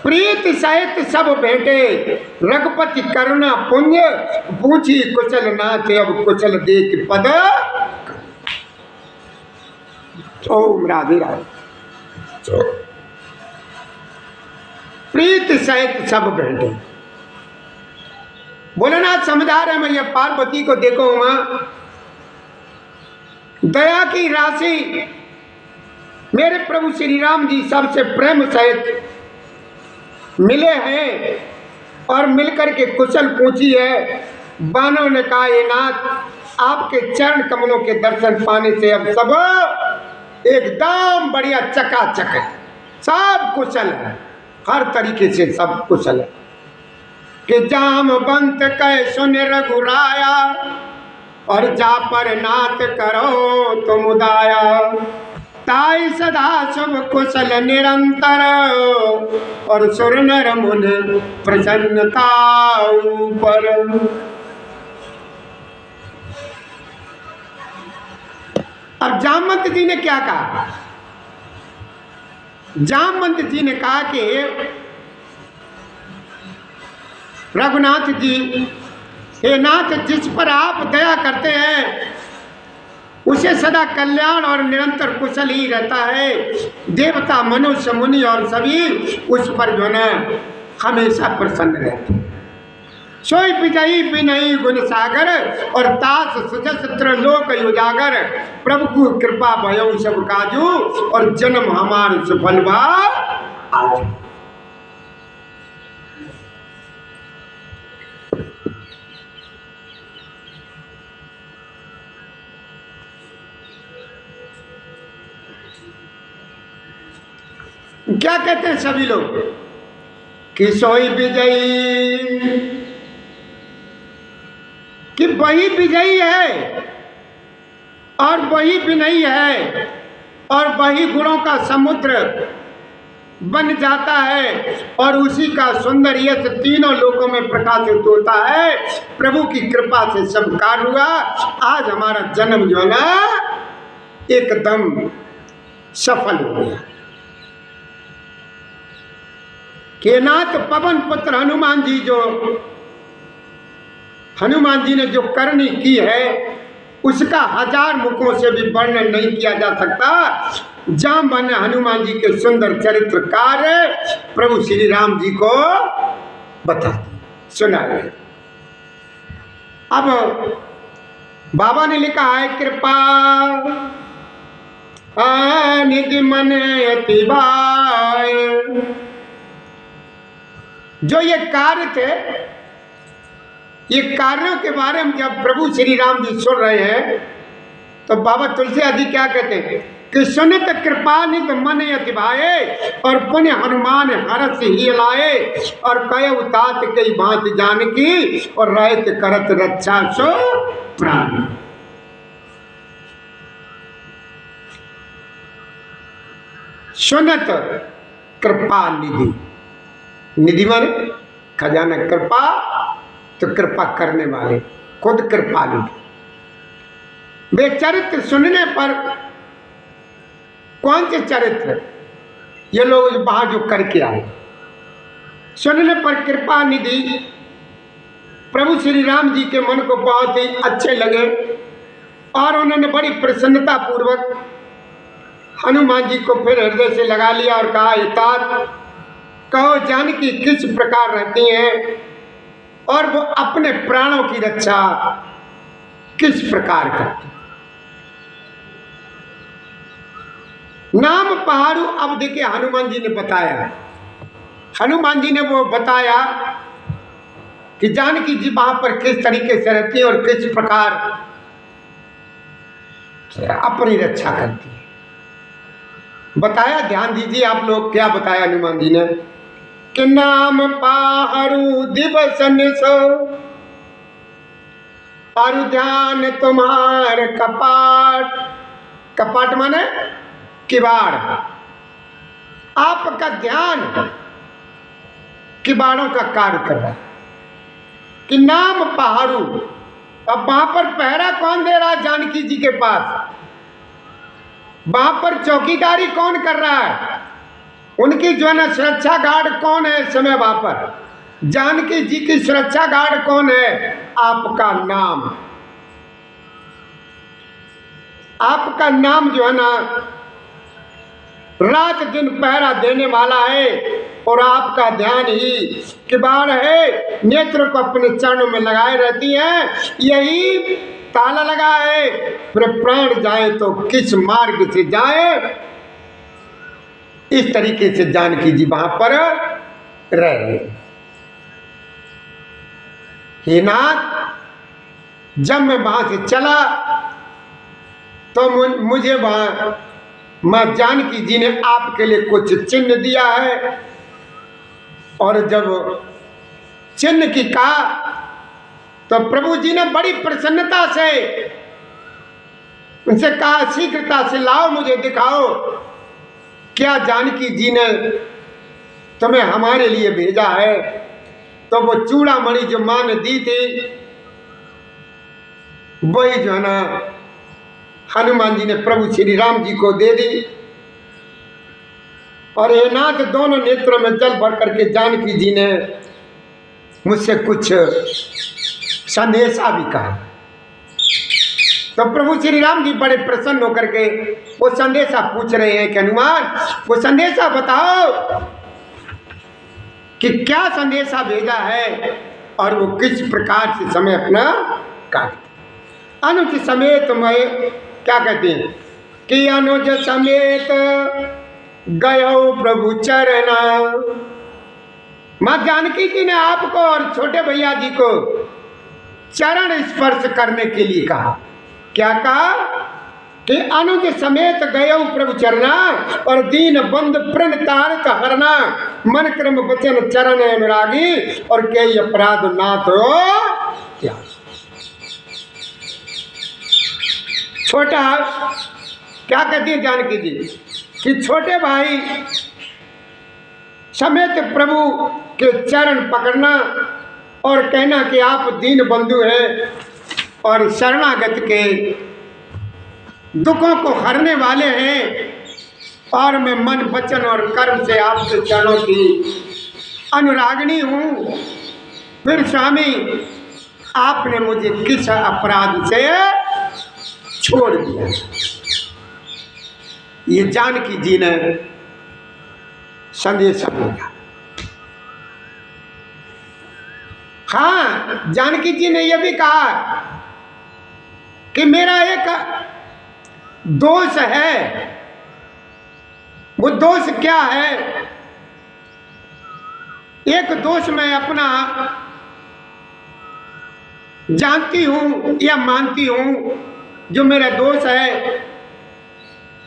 प्रीति सहित सब भेंटे रघुपति करुणा पुंज, पूछी कुशल नाथ अब कुशल देख पद। ओम राधे राधे। प्रीति सहित सब भेंटे, भोलेनाथ समझा रहे मैं ये पार्वती को देखो मां दया की राशि मेरे प्रभु श्री राम जी सबसे प्रेम सहित मिले हैं और मिलकर के कुशल पूछी है। बानों ने कहा, ये नाथ, आपके चरण कमलों के दर्शन पाने से अब सब एकदम बढ़िया चकाचक है, सब कुशल है, हर तरीके से सब कुशल है। कि जामवंत कह सुन रघुराया, और जा पर नाथ करो तुम उदाया। ताई सदा शुभ कुशल निरंतर, और सुर नर मुन प्रसन्नता ऊपर। अब जामवंत जी ने क्या कहा? जामवंत जी ने कहा कि रघुनाथ जी, हे नाथ, जिस पर आप दया करते हैं उसे सदा कल्याण और निरंतर कुशल ही रहता है। देवता, मनुष्य, मुनि और सभी उस पर जो है हमेशा प्रसन्न रहते हैं। सोई विजयी विनयी गुण सागर, और तास सुजस्त्र लोक उजागर। प्रभु की कृपा भयो सब काजू, और जन्म हमार सफल बा आज। क्या कहते हैं सभी लोग कि सोई विजयी, कि वही विजयी है और वही विनयी है और वही गुणों का समुद्र बन जाता है, और उसी का सुंदर यश तीनों लोकों में प्रकाशित होता है। प्रभु की कृपा से सब कार्य हुआ। आज हमारा जन्म जो है ना एकदम सफल हो गया। कि नाथ पवन पुत्र हनुमान जी, जो हनुमान जी ने जो करनी की है उसका हजार मुखों से भी वर्णन नहीं किया जा सकता। जामवन ने हनुमान जी के सुंदर चरित्र कार्य प्रभु श्री राम जी को बता सुना है। अब बाबा ने लिखा है, कृपा निधि मन अति भाय। जो ये कार्य थे, ये कार्यों के बारे में जब प्रभु श्री राम जी सुन रहे हैं तो बाबा तुलसी आदि क्या कहते हैं कि सुनित कृपा निध मन अति भाए, और पुण्य हनुमान हरस ही लाए। और कय उतात कई बात जानकी, और रहत करत रक्षा सो प्राण। सुनत कृपा निधि, निधि माने खजाना, कृपा तो कृपा करने वाले, खुद कृपालु। वे चरित्र सुनने पर, कौन से चरित्र? ये लोग वहां जो करके आए, सुनने पर कृपा निधि प्रभु श्री राम जी के मन को बहुत ही अच्छे लगे, और उन्होंने बड़ी प्रसन्नता पूर्वक हनुमान जी को फिर हृदय से लगा लिया और कहा, तात कहो जानकी किस प्रकार रहती हैं, और वो अपने प्राणों की रक्षा किस प्रकार करती। नाम पहाड़ू। अब देखिए हनुमान जी ने बताया, हनुमान जी ने वो बताया कि जानकी जी वहां पर किस तरीके से रहती है और किस प्रकार अपनी रक्षा करती है। बताया, ध्यान दीजिए आप लोग, क्या बताया हनुमान जी ने कि नाम पाहरू दिवस निसो, पारु ध्यान तुम्हार कपाट। कपाट माने किवाड़। आपका ध्यान किवाड़ों का कार्य कर रहा है। कि नाम पहाड़ू, अब वहां पर पहरा कौन दे रहा है? जानकी जी के पास। वहां पर चौकीदारी कौन कर रहा है? उनकी जो है ना सुरक्षा गार्ड कौन है इस समय वहां पर? जानकी जी की सुरक्षा गार्ड कौन है? आपका नाम। आपका नाम जो है ना रात दिन पहरा देने वाला है, और आपका ध्यान ही किवाड़ है, नेत्र को अपने चरणों में लगाए रहती है। यही ताला लगा है, फिर प्राण जाए तो किस मार्ग से जाए इस तरीके से जानकी जी वहां पर रह रहे। हे नाथ, जब मैं वहां से चला तो मुझे वहां मां जानकी जी ने आपके लिए कुछ चिन्ह दिया है। और जब चिन्ह की कहा तो प्रभु जी ने बड़ी प्रसन्नता से उनसे कहा, शीघ्रता से लाओ, मुझे दिखाओ क्या जानकी जी ने तुम्हें हमारे लिए भेजा है। तो वो चूड़ामणि जो मां ने दी थी वही जो है ना हनुमान जी ने प्रभु श्री राम जी को दे दी। और हे नाथ, दोनों नेत्रों में जल भर करके जानकी जी ने मुझसे कुछ संदेशा भी कहा। तो प्रभु श्री राम जी बड़े प्रसन्न होकर के वो संदेशा पूछ रहे हैं कि हनुमान, वो संदेशा बताओ कि क्या संदेशा भेजा है और वो किस प्रकार से समय अपना काट। अनुज समेत मैं क्या कहते हैं कि अनुज समेत गयो प्रभु चरना। मां जानकी जी ने आपको और छोटे भैया जी को चरण स्पर्श करने के लिए कहा। क्या कहा कि अनुज समेत गयो प्रभु चरना और दीन बंद प्रण तारक हरना, मन क्रम वचन चरण अनुरागी और कई अपराध नाथ क्या। छोटा क्या कहती है जानकी जी कि छोटे भाई समेत प्रभु के चरण पकड़ना और कहना कि आप दीन बंधु हैं और शरणागत के दुखों को हरने वाले हैं और मैं मन वचन और कर्म से आपके चरणों की अनुरागिणी हूँ। फिर स्वामी आपने मुझे किस अपराध से छोड़ दिया। ये जानकी जी ने संदेशा दिया। हाँ, जानकी जी ने यह भी कहा कि मेरा एक दोष है। वो दोष क्या है? एक दोष मैं अपना जानती हूं या मानती हूं, जो मेरा दोष है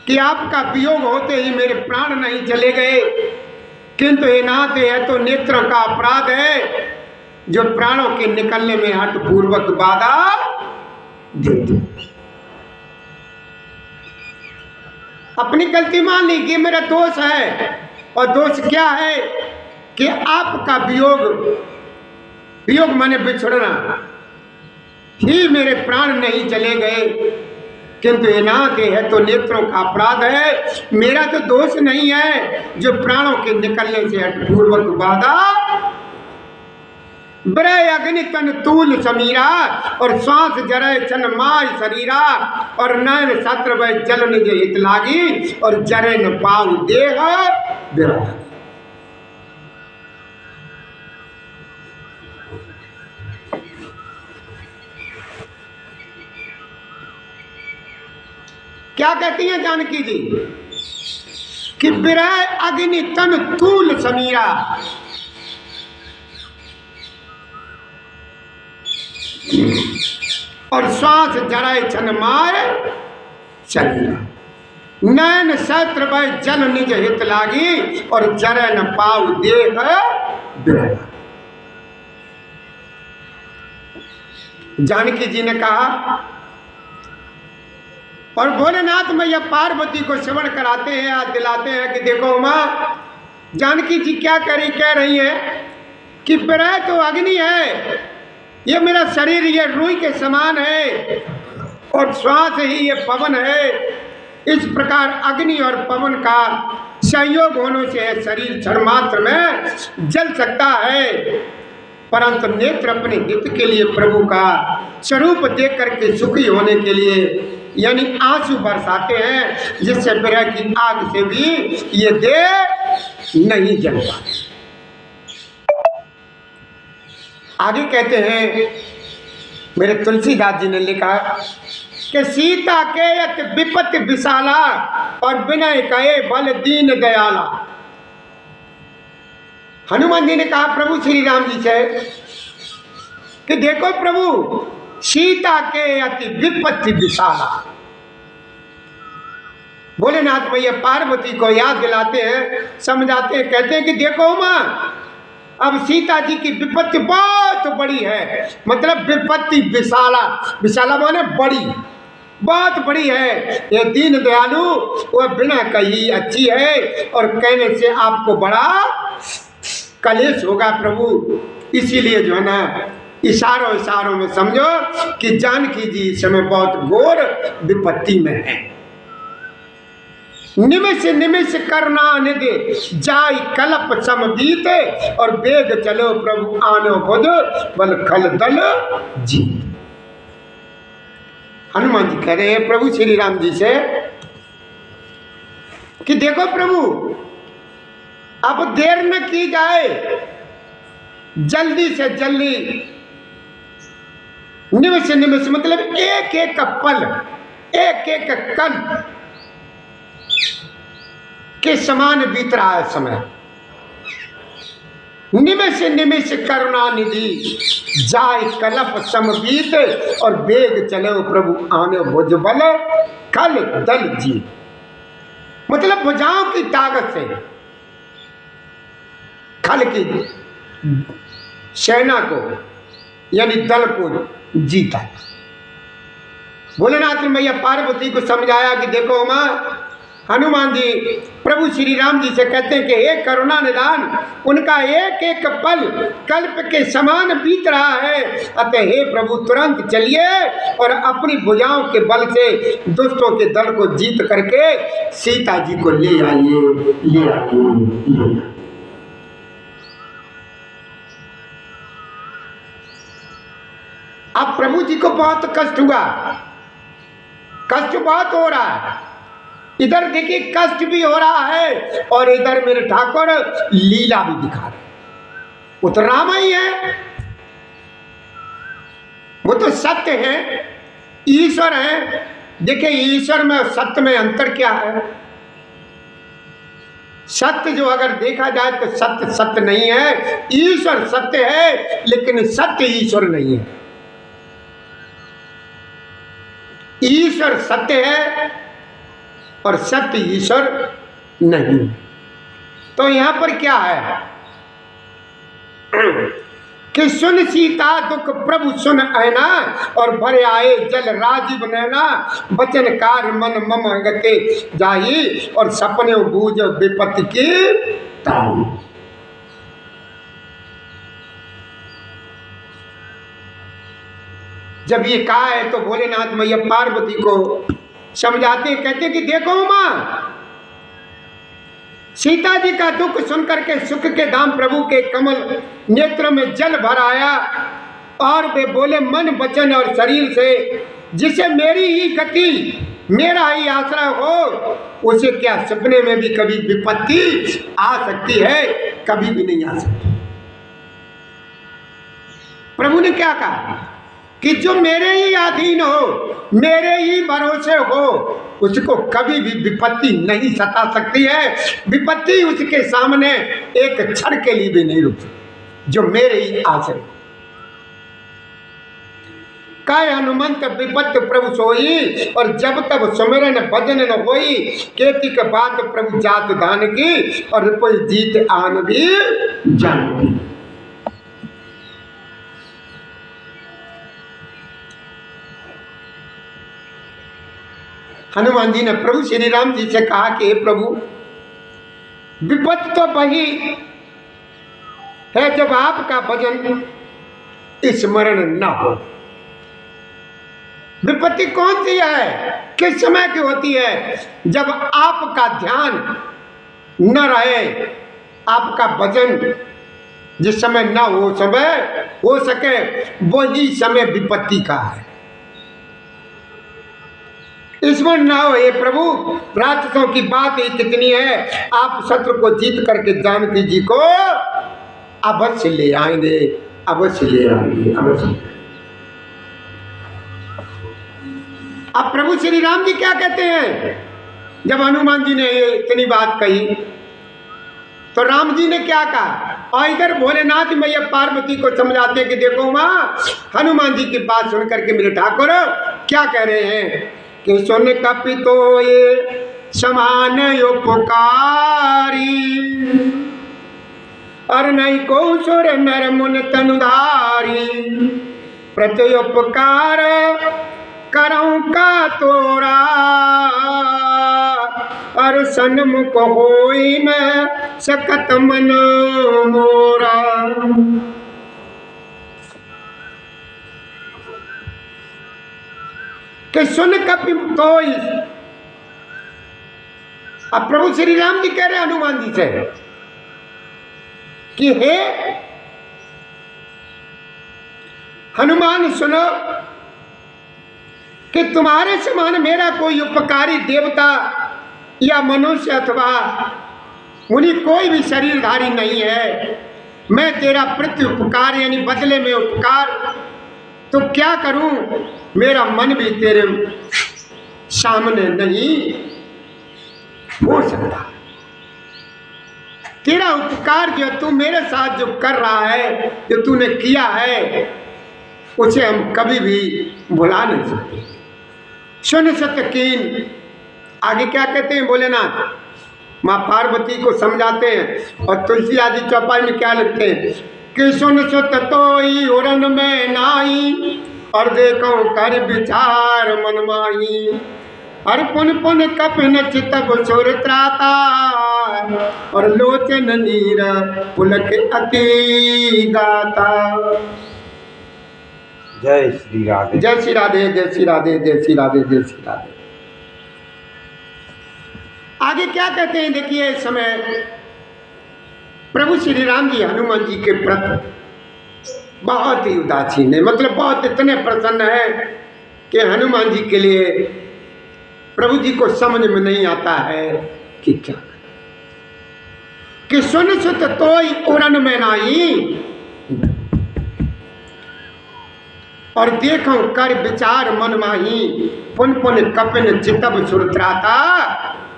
कि आपका वियोग होते ही मेरे प्राण नहीं चले गए, किंतु ये नाथ है तो नेत्र का अपराध है जो प्राणों के निकलने में हठ पूर्वक बाधा देते। अपनी गलती मान ली कि मेरा दोष है। और दोष क्या है कि आपका वियोग माने बिछड़ना ही मेरे प्राण नहीं चले गए, किंतु ये नाथ है तो नेत्रों का अपराध है। मेरा तो दोष नहीं है जो प्राणों के निकलने से हठ पूर्वक बाधा। ब्रय अग्नि तन तूल समीरा और श्वास जरय चन माय शरीरा और नयन सत्र वह जल निज हित लागी और जरे न पाऊ देह विरागी। क्या कहती हैं जानकी जी कि ब्रय अग्नि तन तूल समीरा, और श्वास जराय छन मार शरीर, नैन सत्र वह जल निज हित लागी और जरे न पाऊ देह विरह। जानकी जी ने कहा और भोलेनाथ मैया पार्वती को श्रवण कराते हैं, याद दिलाते हैं कि देखो माँ जानकी जी क्या कह रही है कि विरह तो अग्नि है, ये मेरा शरीर ये रुई के समान है और श्वास ही ये पवन है। इस प्रकार अग्नि और पवन का संयोग होने से शरीर क्षण मात्र में जल सकता है, परंतु नेत्र अपने हित के लिए प्रभु का स्वरूप देख करके सुखी होने के लिए यानी आंसू बरसाते हैं, जिससे विरह की आग से भी ये देह नहीं जल पाते। आगे कहते हैं मेरे तुलसीदास जी ने लिखा कि सीता के यत विपत्ति विशाला और विनय कहे बल दीन दयाला। हनुमान जी ने कहा प्रभु श्री राम जी से कि देखो प्रभु, सीता के अति विपत्ति विशाला। भोलेनाथ भैया पार्वती को याद दिलाते हैं, समझाते हैं, कहते हैं कि देखो मां, अब सीता जी की विपत्ति बहुत बड़ी है, मतलब विपत्ति विशाला, विशाला माने बड़ी, बहुत बड़ी है। ये दीन दयालु वह बिना कही अच्छी है, और कहने से आपको बड़ा कलेश होगा प्रभु। इसीलिए जो है ना, इशारों इशारों में समझो कि जानकी जी इस समय बहुत घोर विपत्ति में है। निमिष निमिष करना निधि जाय कलप समबीत, और बेग चलो प्रभु आनो बुध बल खल दल जीत। हनुमान जी कह रहे हैं प्रभु श्री राम जी से कि देखो प्रभु, अब देर न की जाए, जल्दी से जल्दी, निमिष निमिष मतलब एक एक पल, एक एक कण के समान बीत रहा है समय। निमिष निमिष करुणा निधि जाय कलप समबीत, और बेग चलो प्रभु आने भुज बल खल दल जीत। मतलब भुजाओं की ताकत से खल की सेना को यानी दल को जीता। भोलेनाथ ने मैया पार्वती को समझाया कि देखो मां, हनुमान जी प्रभु श्री राम जी से कहते हैं कि हे करुणा निधान, उनका एक एक पल कल्प के समान बीत रहा है, अतः हे प्रभु तुरंत चलिए और अपनी भुजाओं के बल से दुष्टों के दल को जीत करके सीता जी को ले आइए, ले आइए। अब प्रभु जी को बहुत कष्ट हुआ, कष्ट बहुत हो रहा है। इधर देखिए कष्ट भी हो रहा है, और इधर मेरे ठाकुर लीला भी दिखा रहे। वो तो राम ही है, वो तो सत्य है, ईश्वर है। देखिए ईश्वर में सत्य में अंतर क्या है? सत्य जो अगर देखा जाए तो सत्य सत्य नहीं है, ईश्वर सत्य है, लेकिन सत्य ईश्वर नहीं है। ईश्वर सत्य है और सत्य ईश्वर नहीं। तो यहां पर क्या है कि सुन सीता दुख प्रभु सुन ऐना, और भरे आए जल राजीव नैना, बचन कार मन मम गते जाही, और सपने बूझ विपत्ति की ताही। जब ये कहा है तो भोलेनाथ मैया पार्वती को समझाते, कहते कि देखो मां, सीता जी का दुख सुनकर के सुख के धाम प्रभु के कमल नेत्र में जल भर आया, और वे बोले मन वचन और शरीर से, जिसे मेरी ही गति मेरा ही आश्रय हो, उसे क्या सपने में भी कभी विपत्ति आ सकती है? कभी भी नहीं आ सकती। प्रभु ने क्या कहा कि जो मेरे ही अधीन हो, मेरे ही भरोसे हो, उसको कभी भी विपत्ति नहीं सता सकती है। विपत्ति उसके सामने एक क्षण के लिए भी नहीं रुकती, जो मेरे ही आश्रय। काय हनुमंत विपत्ति प्रभु सोई, और जब तब सुमिरन भजन न होई, केति के बात प्रभु जात दान की, और कोई जीत आन भी जान। हनुमान जी ने प्रभु श्री राम जी से कहा कि हे प्रभु, विपत्ति तो वही है जब आपका भजन स्मरण न हो। विपत्ति कौन सी है, किस समय की होती है? जब आपका ध्यान न रहे, आपका भजन जिस समय न हो सके, वही समय विपत्ति का है। इसमें ना हो ये प्रभु, राक्षसों की बात ही कितनी है, आप शत्रु को जीत करके जानकी जी को अवश्य ले आएंगे, अवश्य ले आएंगे, अवश्य। अब प्रभु श्री राम जी क्या कहते हैं? जब हनुमान जी ने ये इतनी बात कही तो राम जी ने क्या कहा? और इधर भोलेनाथ मैया पार्वती को समझाते हैं कि देखो माँ, हनुमान जी की बात सुन करके मेरे ठाकुर क्या कह रहे हैं कि सुन कपि तो ये समान उपकारी, और नहीं को सुर नर मुन तनुधारी, प्रत्युपकार करऊं का तोरा, और सन्मुख होई न सकत मन मोरा। कि सुन कपि तोई, अब प्रभु श्री राम जी कह रहे हनुमान जी से कि हे हनुमान सुनो कि तुम्हारे समान मेरा कोई उपकारी देवता या मनुष्य अथवा मुनि कोई भी शरीरधारी नहीं है। मैं तेरा प्रति उपकार यानी बदले में उपकार तो क्या करूं, मेरा मन भी तेरे सामने नहीं हो सकता। तेरा उपकार जो तू मेरे साथ जो कर रहा है, जो तूने किया है, उसे हम कभी भी भुला नहीं सकते। सुन सतकीन, आगे क्या कहते हैं भोलेनाथ? माँ पार्वती को समझाते हैं और तुलसी आदि चौपाई में क्या लिखते हैं कि सुन सुत तोई उड़न में नाई, और देखो कर विचार मन माही, हर पुन पुन कपिन चितब सुर त्राता, और लोचन नीर पुलक अति गाता। जय श्री राधे। जय श्री राधे, जय श्री राधे, जय श्री राधे, जय श्री राधे। आगे क्या कहते हैं देखिए। इस समय प्रभु श्री राम जी हनुमान जी के प्रति बहुत ही उदासीन है, मतलब बहुत इतने प्रसन्न है कि हनुमान जी के लिए प्रभु जी को समझ में नहीं आता है कि क्या कि सुन सुत तोई उड़न में नाई, और देखो कर विचार मन माही, पुन पुन कपिन चितब सुरत्राता,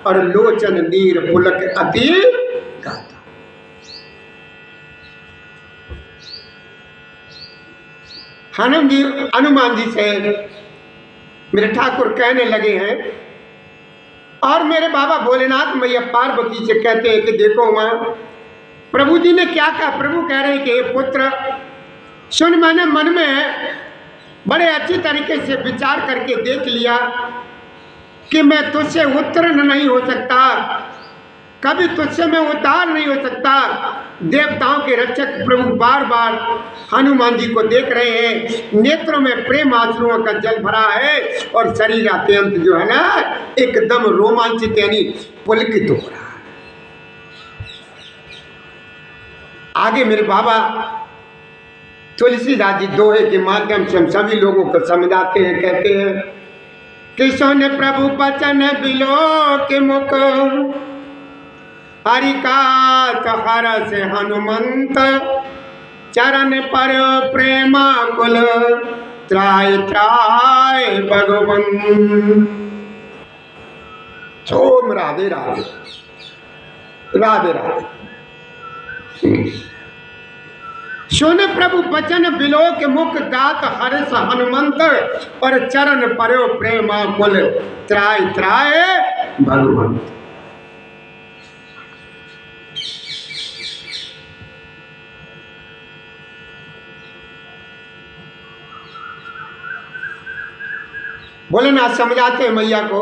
और लोचन नीर पुलक अति गाता। हनुमान जी से मेरे ठाकुर कहने लगे हैं और मेरे बाबा भोलेनाथ मैया पार्वती से कहते हैं कि देखो माँ, प्रभु जी ने क्या कहा? प्रभु कह रहे हैं कि हे पुत्र सुन, मैंने मन में बड़े अच्छी तरीके से विचार करके देख लिया कि मैं तुझसे उत्तीर्ण नहीं हो सकता, कभी तुझसे मैं उद्धार नहीं हो सकता। देवताओं के रक्षक प्रभु बार बार हनुमान जी को देख रहे हैं, नेत्रों में प्रेम आंसुओं का जल भरा है और शरीर अत्यंत जो है ना एकदम रोमांचित यानी पुलकित हो रहा है। आगे मेरे बाबा तुलसीदास जी दोहे के माध्यम से हम सभी लोगों को समझाते हैं, कहते हैं कि सुन प्रभु बचन बिलो के मुख, हरि का हर से हनुमंत, चरण पर प्रेमा कुल त्राय त्राय भगवन। सोम राधे राधे, राधे राधे। सुन प्रभु बचन बिलो के मुख, गात हर्ष हनुमंत, और चरण पर्यो प्रेमा कुल त्राय त्राय भगवंत। भोलेनाथ समझाते हैं मैया को,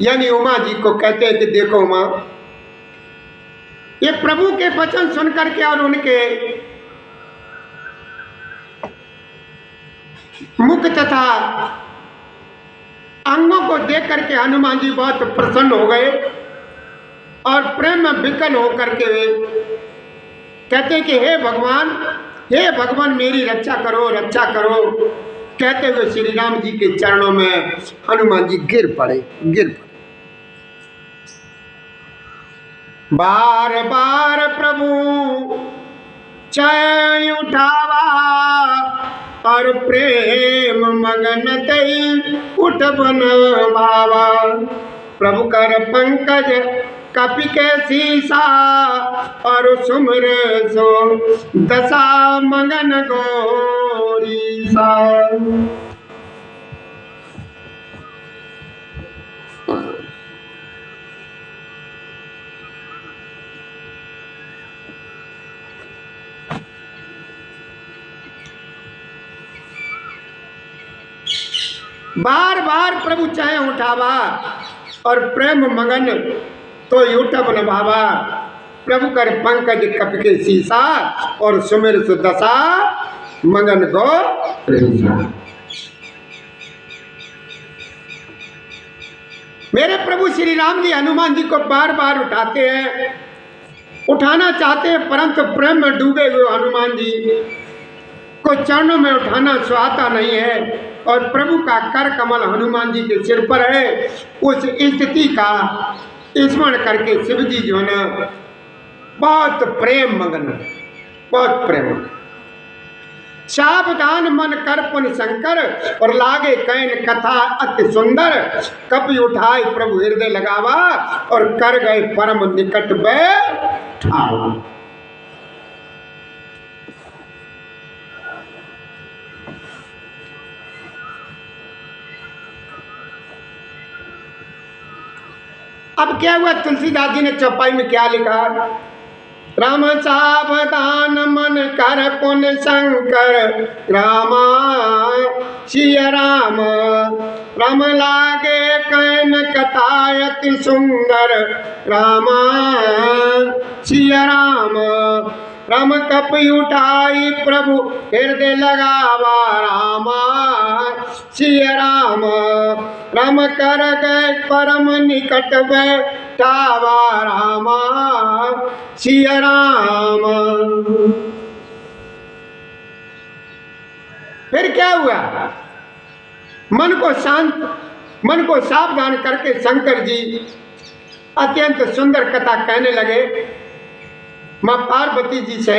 यानी उमा जी को, कहते हैं कि देखो उमा, ये प्रभु के वचन सुन करके और उनके मुख तथा अंगों को देख करके हनुमान जी बहुत प्रसन्न हो गए और प्रेम में विकल होकर के कहते हैं कि हे भगवान मेरी रक्षा करो, रक्षा करो। कहते हुए श्री राम जी के चरणों में हनुमान जी गिर पड़े। बार बार प्रभु चरण उठावा, और प्रेम मगन तई उठ बन भावा। प्रभु कर पंकज कपि के सीसा और सुमर सो दशा मगन गौरीसा। बार बार प्रभु चाहे उठावा और प्रेम मगन तो उठब न भावा। प्रभु कर पंकज कपि के सीसा और सुमिर सुदशा मगन गो। मेरे प्रभु श्री राम जी हनुमान जी को बार बार उठाते हैं, उठाना चाहते हैं, परंतु प्रेम में डूबे हुए हनुमान जी को चरणों में उठाना सुहाता नहीं है। और प्रभु का कर कमल हनुमान जी के सिर पर है। उस स्थिति का स्मरण करके शिव जी जो है ना बहुत प्रेम मगन, बहुत प्रेम। सावधान मन कर पुन शंकर और लागे कैन कथा अति सुंदर। कपि उठाए प्रभु हृदय लगावा और कर गए परम निकट बैठावा। अब क्या हुआ, तुलसीदास जी ने चौपाई में क्या लिखा? राम सावधान मन कर पुन शंकर रामा सिया राम। राम लागे कैन कथायति सुंदर रामा सिया राम। राम कपि उठाई प्रभु हृदय लगावा रामा सिया राम। राम कर गए परम निकट बैठावा रामा सिया राम। फिर क्या हुआ? मन को शांत, मन को सावधान करके शंकर जी अत्यंत सुंदर कथा कहने लगे मां पार्वती जी से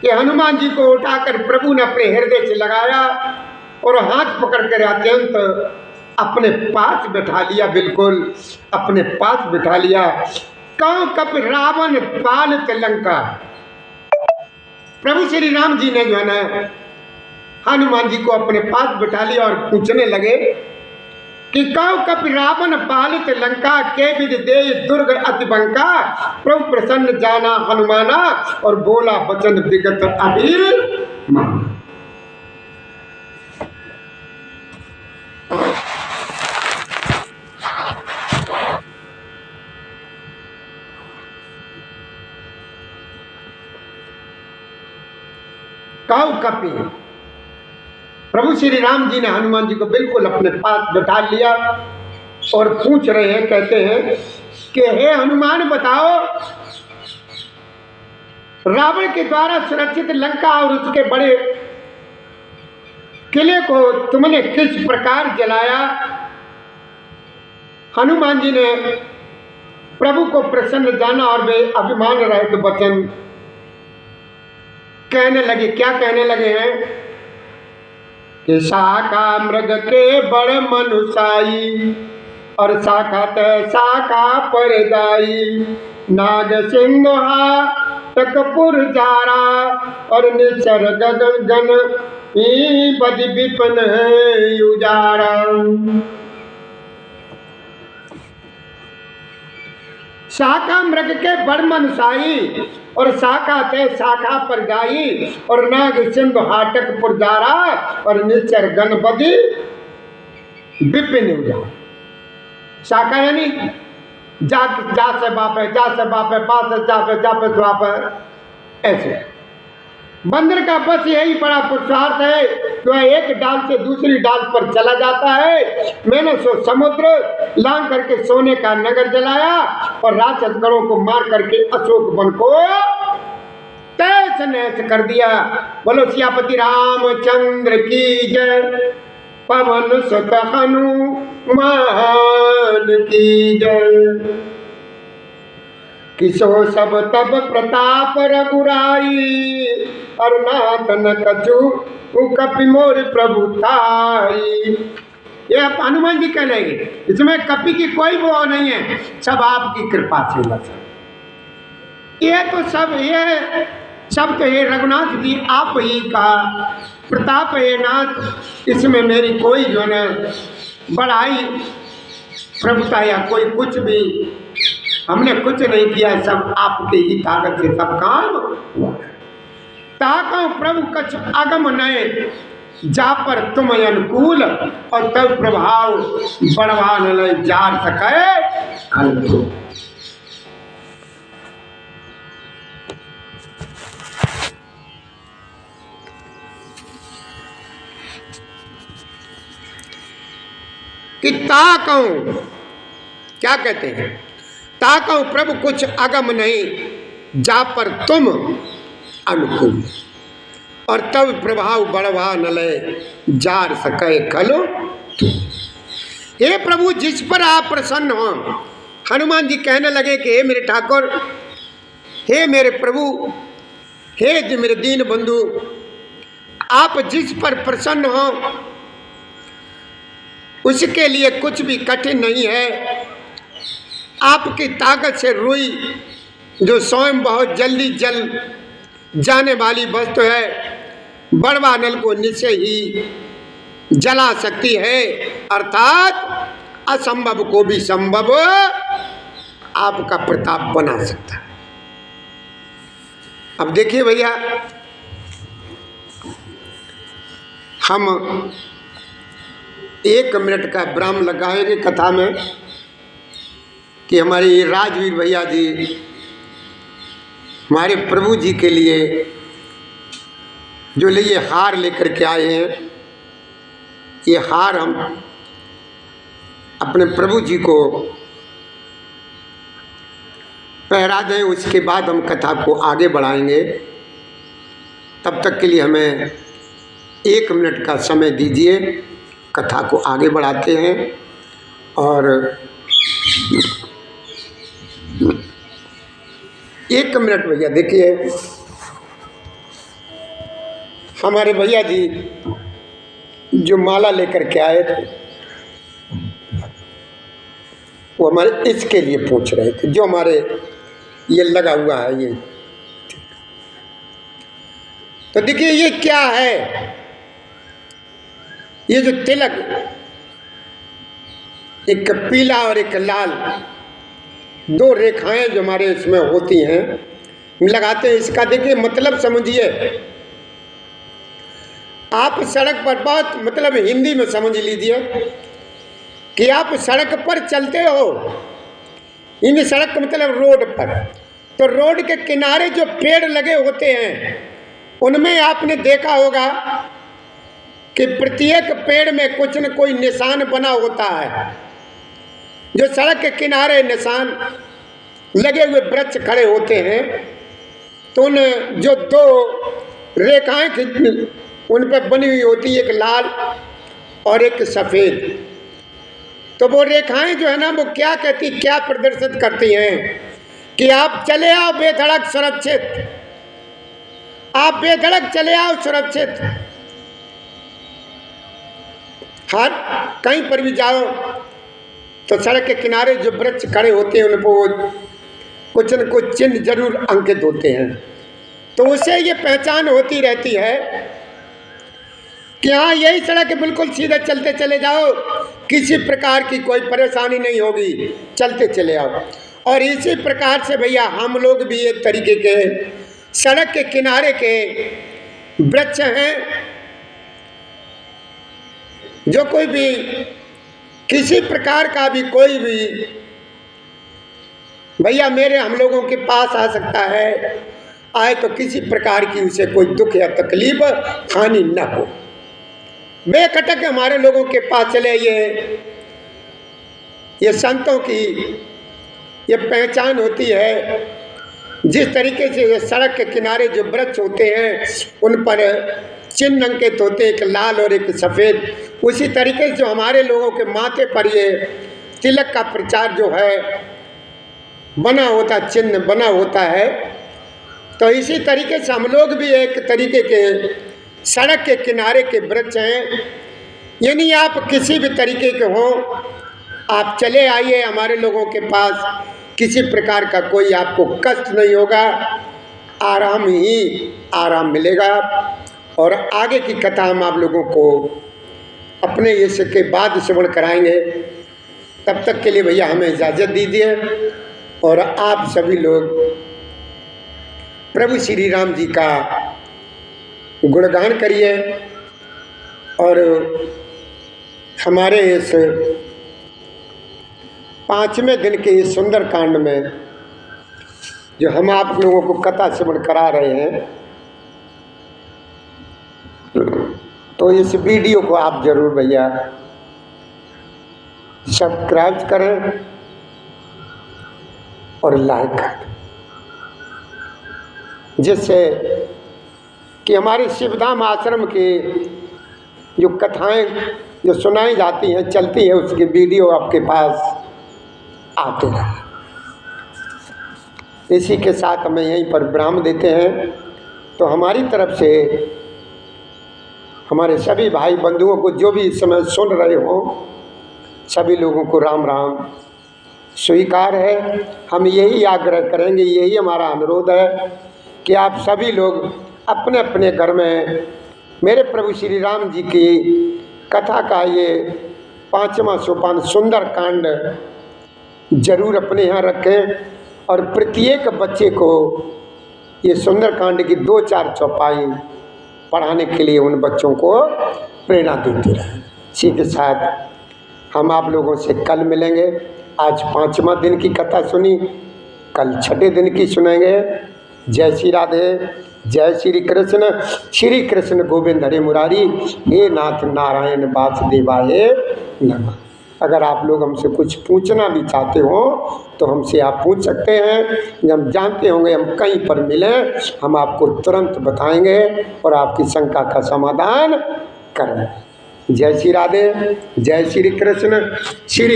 कि हनुमान जी को उठाकर प्रभु ने अपने हृदय से लगाया और हाथ पकड़कर अत्यंत अपने पास बैठा लिया, बिल्कुल अपने पास बैठा लिया। कौ कप रावण पालित लंका। प्रभु श्री राम जी ने जो है ना हनुमान जी को अपने पास बैठा लिया और पूछने लगे कि कौ कप रावण पालित लंका के विधि दे दुर्ग अति बंका। प्रभु प्रसन्न जाना हनुमाना और बोला वचन विगत अबीर माना। कौ कपि, प्रभु श्री राम जी ने हनुमान जी को बिल्कुल अपने पास बैठा लिया और पूछ रहे हैं, कहते हैं कि हे हनुमान बताओ, रावण के द्वारा सुरक्षित लंका और उसके बड़े किले को तुमने किस प्रकार जलाया? हनुमान जी ने प्रभु को प्रसन्न जाना और वे अभिमान रहित वचन कहने लगे। क्या कहने लगे हैं कि शाखा मृग के बड़ मनुषाई और शाखा तय शाखा पर दाई। नाग सिंधुहा तकपुर जारा और निसर गगन गन बद विपन उजारा। शाखा मृग के बड़ मनुषाई और शाखा ते शाखा पर गाई और नाग सिंधु हाटक पुरजारा और निचर गणपति विपिन उजारा। शाखा यानी जा से बाप है, जा से बाप है, पा से जा पे स्वाप है। ऐसे बंदर का बस यही बड़ा पुरुषार्थ है जो एक डाल से दूसरी डाल पर चला जाता है। मैंने समुद्र लांग करके सोने का नगर जलाया और राक्षसगणों को मार करके अशोक वन को तैस नैस कर दिया। बोलो सियापति रामचंद्र की जय, पवन सुत हनुमान की जय। किसो सब तब प्रताप रघुराई, और नाथ न कछु कपि मोर प्रभु थाई। ये आप हनुमान जी कह लेंगे, इसमें कपि की कोई वो नहीं है, सब आपकी कृपा से लगा। ये तो सब तो ये रघुनाथ जी आप ही का प्रताप है नाथ, इसमें मेरी कोई जो है बढ़ाई प्रभुता या कोई कुछ भी हमने कुछ नहीं किया, सब आपके ही ताकत से सब काम हुआ। ताका प्रभु कछ अगम नए, जा पर तुम अनुकूल, और तब प्रभाव बढ़वा न जार सके। कि ताकऊं, क्या कहते हैं, ताकऊं प्रभु कुछ अगम नहीं, जा पर तुम अनुकूल, और तब प्रभाव बढ़वा न ले जार सके खलो। हे प्रभु जिस पर आप प्रसन्न हो, हनुमान जी कहने लगे कि हे मेरे ठाकुर, हे मेरे प्रभु, हे जो मेरे दीन बंधु, आप जिस पर प्रसन्न हो उसके लिए कुछ भी कठिन नहीं है। आपकी ताकत से रुई जो स्वयं बहुत जल्दी जल जाने वाली वस्तु है, बड़वा नल को निश्चय ही जला सकती है, अर्थात असंभव को भी संभव आपका प्रताप बना सकता है। अब देखिए भैया, हम 1 मिनट का विराम लगाएंगे कथा में कि हमारे राजवीर भैया जी हमारे प्रभु जी के लिए जो लिए हार लेकर के आए हैं, ये हार हम अपने प्रभु जी को पहरा दें, उसके बाद हम कथा को आगे बढ़ाएंगे। तब तक के लिए हमें 1 मिनट का समय दीजिए, कथा को आगे बढ़ाते हैं। और 1 मिनट भैया देखिए, हमारे भैया जी जो माला लेकर के आए थे वो हमारे इसके लिए पूछ रहे थे, जो हमारे ये लगा हुआ है ये। तो देखिए ये क्या है, ये जो तिलक, एक पीला और एक लाल, 2 रेखाएं जो हमारे इसमें होती हैं, लगाते हैं। इसका देखिए मतलब समझिए, आप सड़क पर, बहुत मतलब हिंदी में समझ लीजिए कि आप सड़क पर चलते हो, इन सड़क का मतलब रोड पर, तो रोड के किनारे जो पेड़ लगे होते हैं उनमें आपने देखा होगा कि प्रत्येक पेड़ में कुछ न कोई निशान बना होता है। जो सड़क के किनारे निशान लगे हुए वृक्ष खड़े होते हैं, तो उन जो 2 रेखाएं उन पर बनी हुई होती है, एक लाल और एक सफ़ेद। तो वो रेखाएं जो है ना, वो क्या कहती, क्या प्रदर्शित करती हैं कि आप चले आओ बेधड़क सुरक्षित, आप बेधड़क चले आओ सुरक्षित। हर कहीं पर भी जाओ तो सड़क के किनारे जो वृक्ष खड़े होते हैं उन पर कुछ न कुछ चिन्ह जरूर अंकित होते हैं, तो उससे ये पहचान होती रहती है कि हाँ यही सड़क है, बिल्कुल सीधे चलते चले जाओ, किसी प्रकार की कोई परेशानी नहीं होगी, चलते चले आओ। और इसी प्रकार से भैया हम लोग भी एक तरीके के सड़क के किनारे के वृक्ष हैं, जो कोई भी किसी प्रकार का भी कोई भी भैया मेरे हम लोगों के पास आ सकता है, आए तो किसी प्रकार की उसे कोई दुख या तकलीफ हानि न हो, बेखटक हमारे लोगों के पास चले। ये संतों की ये पहचान होती है। जिस तरीके से ये सड़क के किनारे जो वृक्ष होते हैं उन पर चिन्ह अंकित होते हैं, एक लाल और एक सफ़ेद, उसी तरीके से जो हमारे लोगों के माथे पर ये तिलक का प्रचार जो है बना होता, चिन्ह बना होता है। तो इसी तरीके से हम लोग भी एक तरीके के सड़क के किनारे के वृक्ष हैं। यानी आप किसी भी तरीके के हों, आप चले आइए हमारे लोगों के पास, किसी प्रकार का कोई आपको कष्ट नहीं होगा, आराम ही आराम मिलेगा। और आगे की कथा हम आप लोगों को अपने इसके बाद श्रवण कराएंगे। तब तक के लिए भैया हमें इजाज़त दीजिए और आप सभी लोग प्रभु श्री राम जी का गुणगान करिए और हमारे इस 5वें दिन के इस सुंदर कांड में जो हम आप लोगों को कथा श्रवण करा रहे हैं, तो इस वीडियो को आप जरूर भैया सब्सक्राइब करें और लाइक करें, जिससे कि हमारे शिवधाम आश्रम की जो कथाएं जो सुनाई जाती हैं, चलती है, उसकी वीडियो आपके पास आते रहे। इसी के साथ हमें यहीं पर विराम देते हैं। तो हमारी तरफ से हमारे सभी भाई बंधुओं को जो भी इस समय सुन रहे हो, सभी लोगों को राम राम स्वीकार है। हम यही आग्रह करेंगे, यही हमारा अनुरोध है कि आप सभी लोग अपने अपने घर में मेरे प्रभु श्री राम जी की कथा का ये 5वां सोपान सुंदर कांड जरूर अपने यहाँ रखें और प्रत्येक बच्चे को ये सुंदर कांड की 2-4 चौपाई पढ़ाने के लिए उन बच्चों को प्रेरणा देते रहें। इसी के साथ हम आप लोगों से कल मिलेंगे। आज 5वां दिन की कथा सुनी, कल 6ठे दिन की सुनेंगे। जय श्री राधे, जय श्री कृष्ण गोविंद हरे मुरारी, हे नाथ नारायण वासुदेवाय नमः। अगर आप लोग हमसे कुछ पूछना भी चाहते हो तो हमसे आप पूछ सकते हैं। जब जानते होंगे हम कहीं पर मिलें, हम आपको तुरंत बताएंगे और आपकी शंका का समाधान करें। जय श्री राधे, जय श्री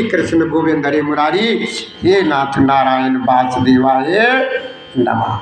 कृष्ण गोविंद हरे मुरारी, हे नाथ नारायण वासुदेवाय नमः।